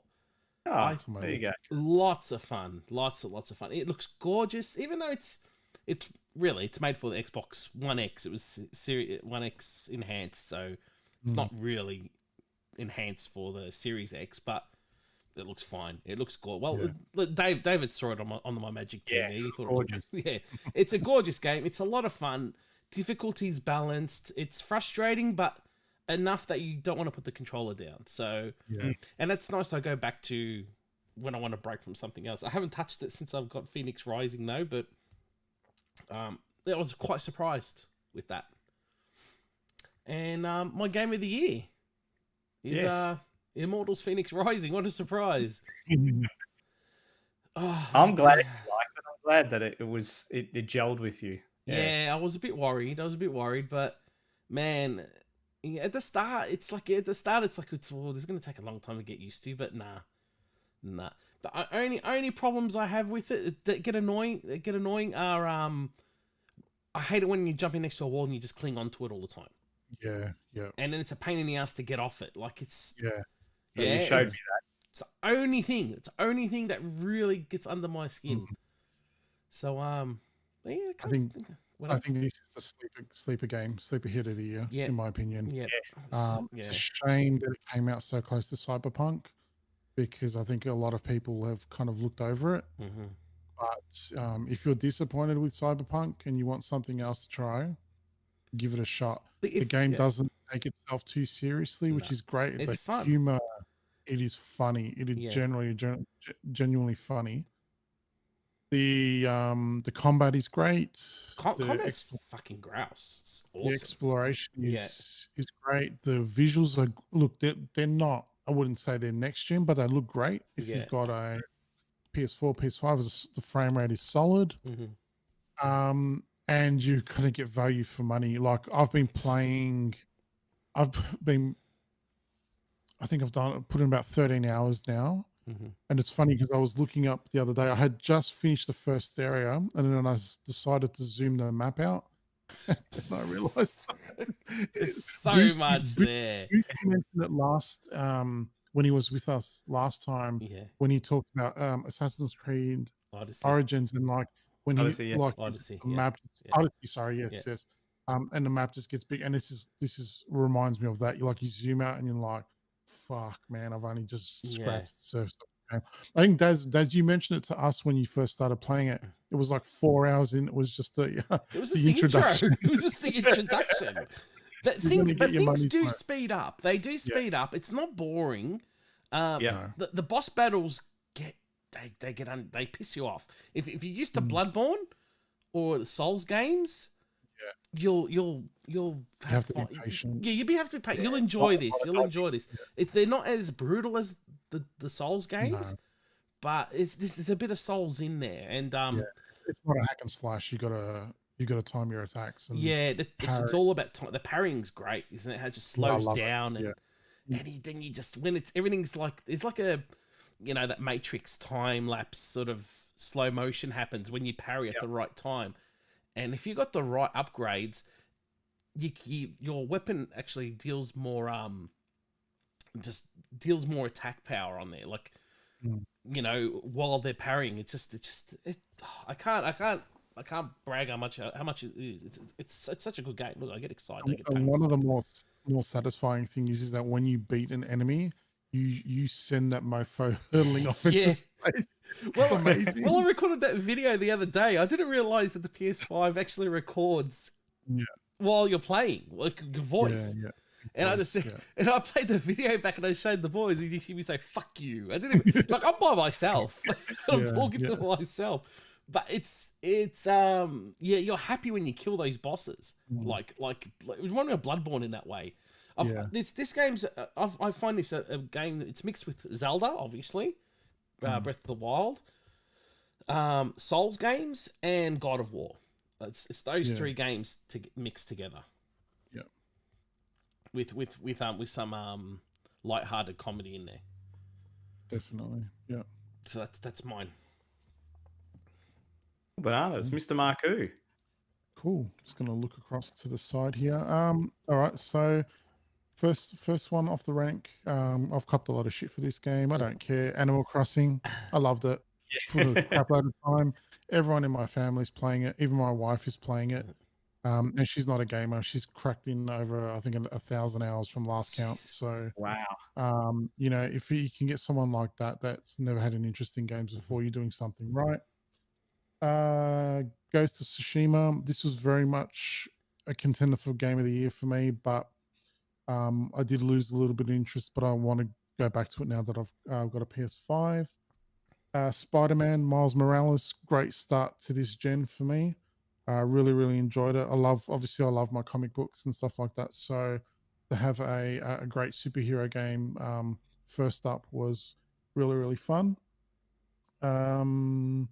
Oh, there you go. Lots of fun. Lots of fun. It looks gorgeous, even though it's made for the Xbox One X. It was Series One X enhanced, so it's not really enhanced for the Series X, but it looks fine. It looks gorgeous. Well, David saw it on my Magic TV. Yeah, He thought gorgeous. It's a gorgeous game. It's a lot of fun. Difficulty's balanced. It's frustrating, but enough that you don't want to put the controller down. So, and that's nice. I go back to when I want to break from something else. I haven't touched it since I've got Phoenix Rising, though, but I was quite surprised with that. And my game of the year is Immortals Phoenix Rising. What a surprise. I'm glad you liked it. I'm glad that it gelled with you. Yeah, I was a bit worried. But man, at the start, it's like this is going to take a long time to get used to, but nah. The only problems I have with it that get annoying are I hate it when you jump in next to a wall and you just cling onto it all the time. Yeah, yeah. And then it's a pain in the ass to get off it. Like it's You showed me that. It's the only thing. It's the only thing that really gets under my skin. So yeah, I think this is the sleeper game, sleeper hit of the year, in my opinion. Yeah. It's a shame that it came out so close to Cyberpunk, because I think a lot of people have kind of looked over it. But if you're disappointed with Cyberpunk and you want something else to try, give it a shot. The game doesn't take itself too seriously, which is great. It's fun. Humor, it is funny. It is genuinely funny. The combat is great. Combat's fucking grouse. It's awesome. The exploration is great. The visuals are they're not, I wouldn't say they're next gen, but they look great. If you've got a PS4, PS5, the frame rate is solid. And you kind of get value for money. Like I think I've put in about 13 hours now. And it's funny because I was looking up the other day. I had just finished the first area, and then I decided to zoom the map out. And then I realized there's so much there. You mentioned it last when he was with us last time. When he talked about Assassin's Creed Origins, and like when Odyssey, the map. Odyssey, sorry, yes. And the map just gets big, and this reminds me of that. You zoom out, and you're like, fuck, man, I've only just scratched the surface of the game. I think Daz, you mentioned it to us when you first started playing it. It was like 4 hours in. It was just the introduction. It was just the introduction. Things do speed up. They do speed up. It's not boring. The boss battles they piss you off. If you're used to Bloodborne or the Souls games, you'll have to be patient. Yeah, you have to be patient. You'll enjoy this. You'll enjoy this. They're not as brutal as the Souls games, but there's a bit of Souls in there, and it's not a hack and slash. You gotta time your attacks. And it's all about time. The parrying's great, isn't it? How it just slows down and then you just everything's like it's like a that Matrix time lapse sort of slow motion happens when you parry at the right time. And if you got the right upgrades, your weapon actually deals more attack power on there. Like while they're parrying, I can't brag how much it is. It's such a good game. Look, I get excited. And one of the more satisfying things is that when you beat an enemy, you send that mofo hurtling off into space. Well, amazing. Well, I recorded that video the other day. I didn't realize that the PS5 actually records while you're playing, like your voice. And I played the video back and I showed the boys, and you hear me say "fuck you." I didn't even, like I'm by myself. I'm talking to myself. But you're happy when you kill those bosses. Like it was one of Bloodborne in that way. This game's I find this a game. It's mixed with Zelda, obviously, Breath of the Wild, Souls games, and God of War. It's those three games mixed together. Yeah. With some light-hearted comedy in there. Definitely. Yeah. So that's mine. Bananas, Mr. Marku. Cool. Just gonna look across to the side here. All right, so first one off the rank. I've copped a lot of shit for this game. I don't care. Animal Crossing. I loved it. Put a crap load of time. Everyone in my family's playing it. Even my wife is playing it. And she's not a gamer. She's cracked in over, I think, 1,000 hours from last count. So wow. If you can get someone like that's never had an interest in games before, you're doing something right. Ghost of Tsushima. This was very much a contender for Game of the Year for me, but I did lose a little bit of interest, but I want to go back to it now that I've got a PS5. Spider-Man, Miles Morales, great start to this gen for me. Really, really enjoyed it. I love my comic books and stuff like that. So to have a great superhero game first up was really, really fun. One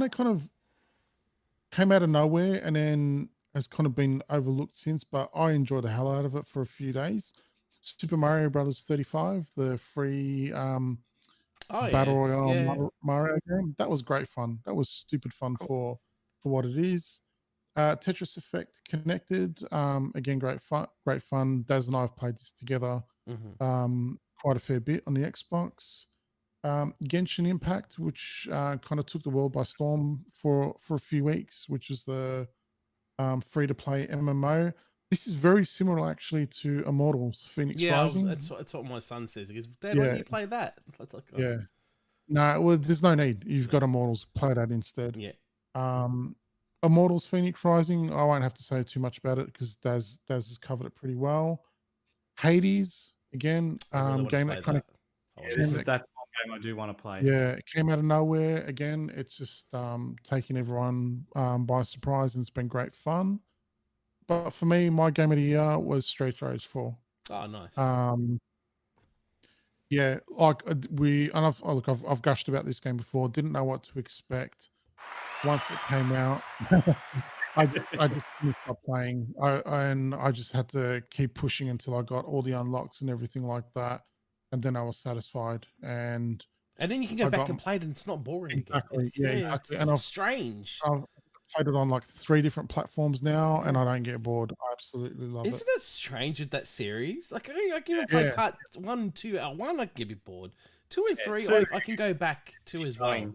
that kind of came out of nowhere and then has kind of been overlooked since, but I enjoyed the hell out of it for a few days. Super Mario Brothers 35, the free Battle Royale Mario game. That was great fun. That was stupid fun for what it is. Tetris Effect Connected. Again, great fun. Great fun. Daz and I have played this together quite a fair bit on the Xbox. Genshin Impact, which kind of took the world by storm for a few weeks, which was the free to play MMO. This is very similar actually to Immortals Phoenix Rising. That's what my son says. He goes, Dad, why don't you play that? It's like, yeah. No, well, there's no need. You've got Immortals. Play that instead. Yeah. Immortals Phoenix Rising. I won't have to say too much about it because Daz has covered it pretty well. Hades again. Game that kind of. That's one game I do want to play. Yeah, it came out of nowhere again. It's just taking everyone by surprise, and it's been great fun. But for me, my game of the year was Streets Rage 4. Oh, nice. Yeah, like I've gushed about this game before. Didn't know what to expect once it came out. I just couldn't stop playing. I just had to keep pushing until I got all the unlocks and everything like that, and then I was satisfied. And then you can go back and play it, and it's not boring. Exactly. Again. Exactly. And it's strange. I've played it on like 3 different platforms now, and I don't get bored. I absolutely love it. Isn't it strange with that series? Like I can play part 1, 2. 1, I can get a bit bored. 2 and 3, I can go back to as well.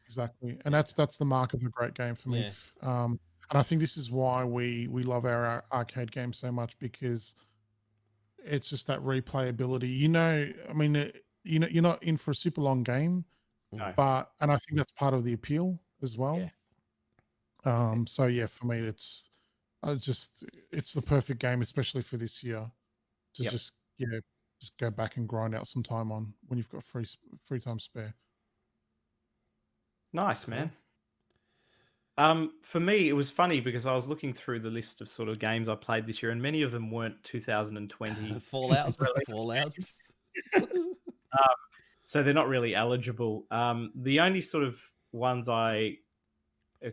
Exactly, and that's the mark of a great game for me. And I think this is why we love our arcade games so much, because it's just that replayability. I mean, you're not in for a super long game, and I think that's part of the appeal as well. So yeah, for me, it's the perfect game, especially for this year, to just go back and grind out some time on when you've got free time spare. Nice, man. For me, it was funny because I was looking through the list of sort of games I played this year, and many of them weren't 2020 Fallout. So they're not really eligible. The only sort of ones I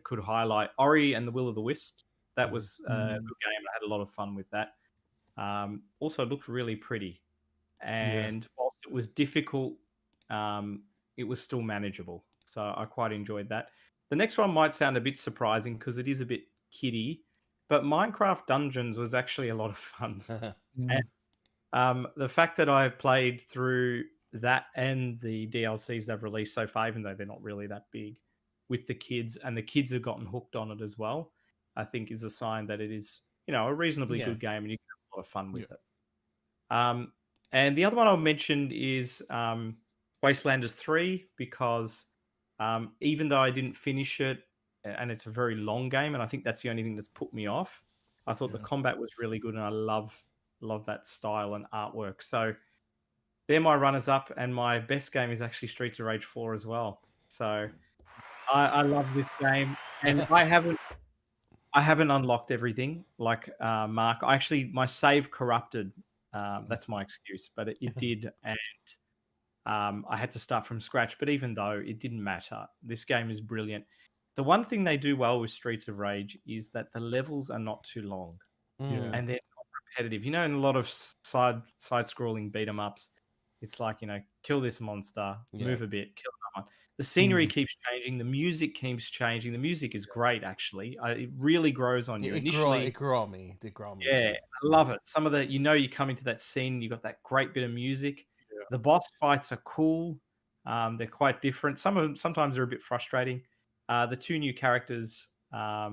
could highlight, Ori and the Will of the Wisps. That was a good game. I had a lot of fun with that. Also, it looked really pretty, and whilst it was difficult, it was still manageable. So I quite enjoyed that. The next one might sound a bit surprising because it is a bit kiddie, but Minecraft Dungeons was actually a lot of fun. And the fact that I played through that and the DLCs they've released so far, even though they're not really that big, with the kids, and the kids have gotten hooked on it as well, I think is a sign that it is, a reasonably good game and you can have a lot of fun with it. And the other one I mentioned is Wastelanders 3, because even though I didn't finish it, and it's a very long game, and I think that's the only thing that's put me off, I thought the combat was really good, and I love that style and artwork. So they're my runners-up, and my best game is actually Streets of Rage 4 as well. So I love this game, and I haven't unlocked everything like Mark. My save corrupted. That's my excuse, but it did, and I had to start from scratch. But even though it didn't matter, this game is brilliant. The one thing they do well with Streets of Rage is that the levels are not too long, and they're not repetitive. In a lot of side-scrolling beat-em-ups, it's like, kill this monster, move a bit, kill that one. The scenery keeps changing. The music keeps changing. The music is great, actually. It really grows on you. Initially, it grew on me. Yeah, I love it. Some of the, you're coming to that scene, you've got that great bit of music. The boss fights are cool. They're quite different. Sometimes they're a bit frustrating. The 2 new characters are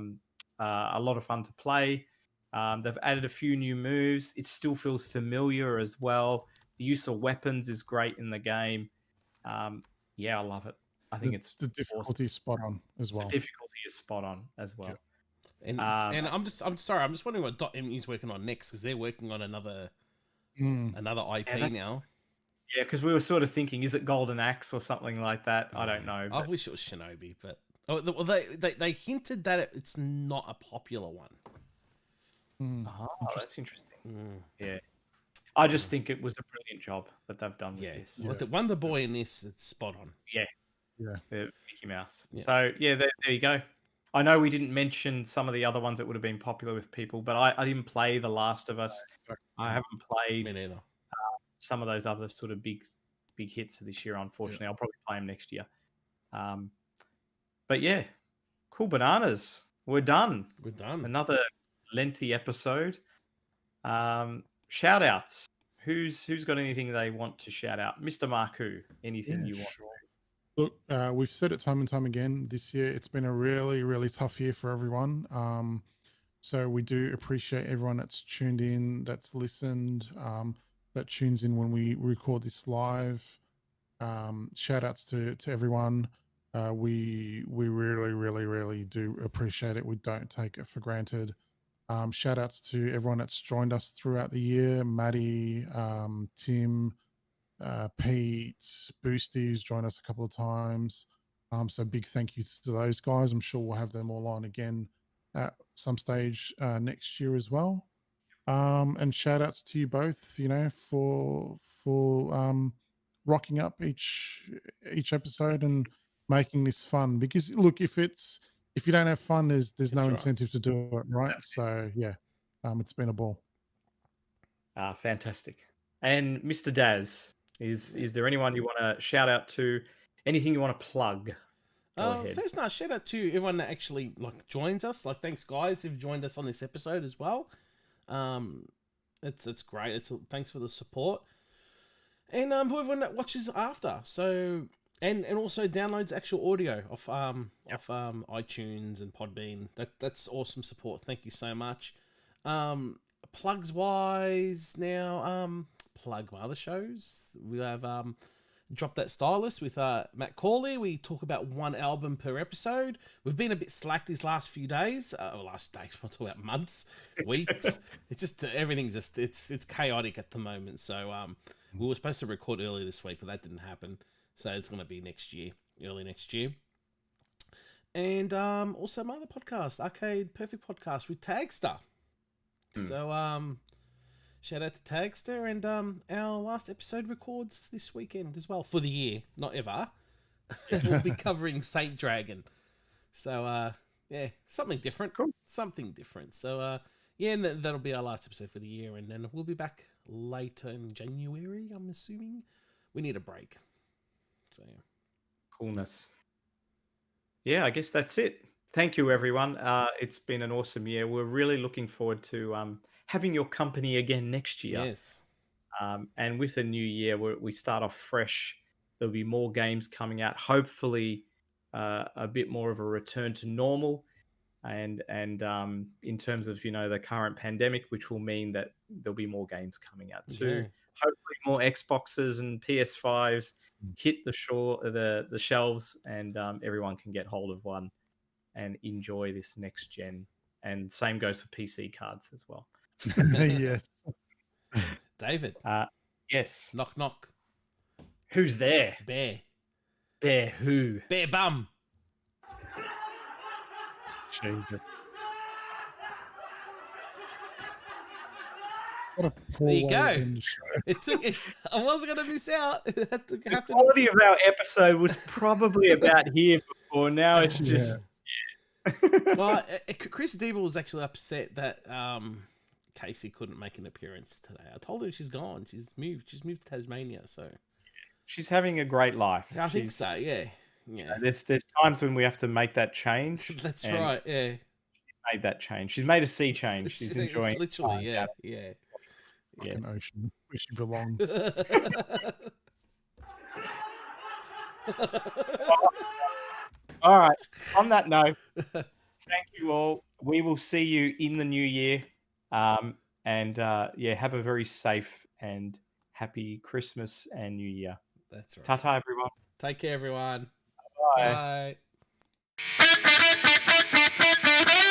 a lot of fun to play. They've added a few new moves. It still feels familiar as well. The use of weapons is great in the game. I love it. I think it's the difficulty is spot on as well. The difficulty is spot on as well. And I'm sorry. I'm just wondering what .ME is working on next, because they're working on another IP now. Yeah, because we were sort of thinking, is it Golden Axe or something like that? I don't know. I wish it was Shinobi, but they hinted that it's not a popular one. Oh, that's interesting. Yeah, I just think it was a brilliant job that they've done with this. With the Wonder Boy in this, it's spot on. Yeah. Mickey Mouse. Yeah. So there you go. I know we didn't mention some of the other ones that would have been popular with people, but I didn't play The Last of Us. I haven't played Me neither. Some of those other sort of big hits this year. Unfortunately, I'll probably play them next year. But yeah, cool bananas. we're done. We're done. Another lengthy episode. Shout outs. Who's got anything they want to shout out? Mr. Marku, anything you want? Look, we've said it time and time again this year. It's been a really, really tough year for everyone. So we do appreciate everyone that's tuned in, that's listened, that tunes in when we record this live. Shout outs to everyone. We really, really, really do appreciate it. We don't take it for granted. Shout outs to everyone that's joined us throughout the year. Maddie, Tim, Pete, Boosties joined us a couple of times. So big thank you to those guys. I'm sure we'll have them all on again at some stage next year as well. And shout outs to you both, you know, for rocking up each episode and making this fun. Because look, if you don't have fun, there's no incentive to do it, right? So yeah, it's been a ball. Fantastic. And Mr. Daz, is there anyone you want to shout out to? Anything you want to plug? Go ahead. First, shout out to everyone that actually joins us. Thanks guys who've joined us on this episode as well. It's great. Thanks for the support, and everyone that watches after. So and also downloads actual audio off iTunes and Podbean. That's awesome support. Thank you so much. Plugs wise now, plug my other shows. We have Drop That Stylist with Matt Corley. We talk about one album per episode. We've been a bit slack these last few days. Last days, we'll talk about months, weeks. It's just everything's just it's chaotic at the moment. So we were supposed to record earlier this week, but that didn't happen. So it's gonna be next year, early next year. And also my other podcast, Arcade Perfect Podcast with Tagster. So shout out to Tagster, and our last episode records this weekend as well for the year, not ever. We'll be covering Saint Dragon. So yeah, something different. Cool. Something different. So yeah, and that'll be our last episode for the year, and then we'll be back later in January, I'm assuming. We need a break. So yeah. Coolness. Yeah, I guess that's it. Thank you, everyone. It's been an awesome year. We're really looking forward to having your company again next year. Yes. And with a new year, we start off fresh. There'll be more games coming out. Hopefully, a bit more of a return to normal. And in terms of the current pandemic, which will mean that there'll be more games coming out too. Yeah. Hopefully, more Xboxes and PS5s hit the shelves, and everyone can get hold of one and enjoy this next gen. And same goes for PC cards as well. Yes. David. Yes. Knock knock. Who's there? Bear. Bear who? Bear bum. Jesus. What a poor There you way go. to end the show. I wasn't going to miss out. It had to The happen. quality of our episode was probably about here before. Now it's just... Well, Chris Deeble was actually upset that Casey couldn't make an appearance today. I told her she's gone. She's moved to Tasmania, so... She's having a great life. I think so, yeah. Yeah. There's times when we have to make that change. That's right, yeah. She's made that change. She's made a sea change. She's enjoying it. Literally, yeah. Fucking ocean, where she belongs. All right. On that note, thank you all. We will see you in the new year. And have a very safe and happy Christmas and New Year. That's right. Ta-ta, everyone. Take care, everyone. Bye. Bye.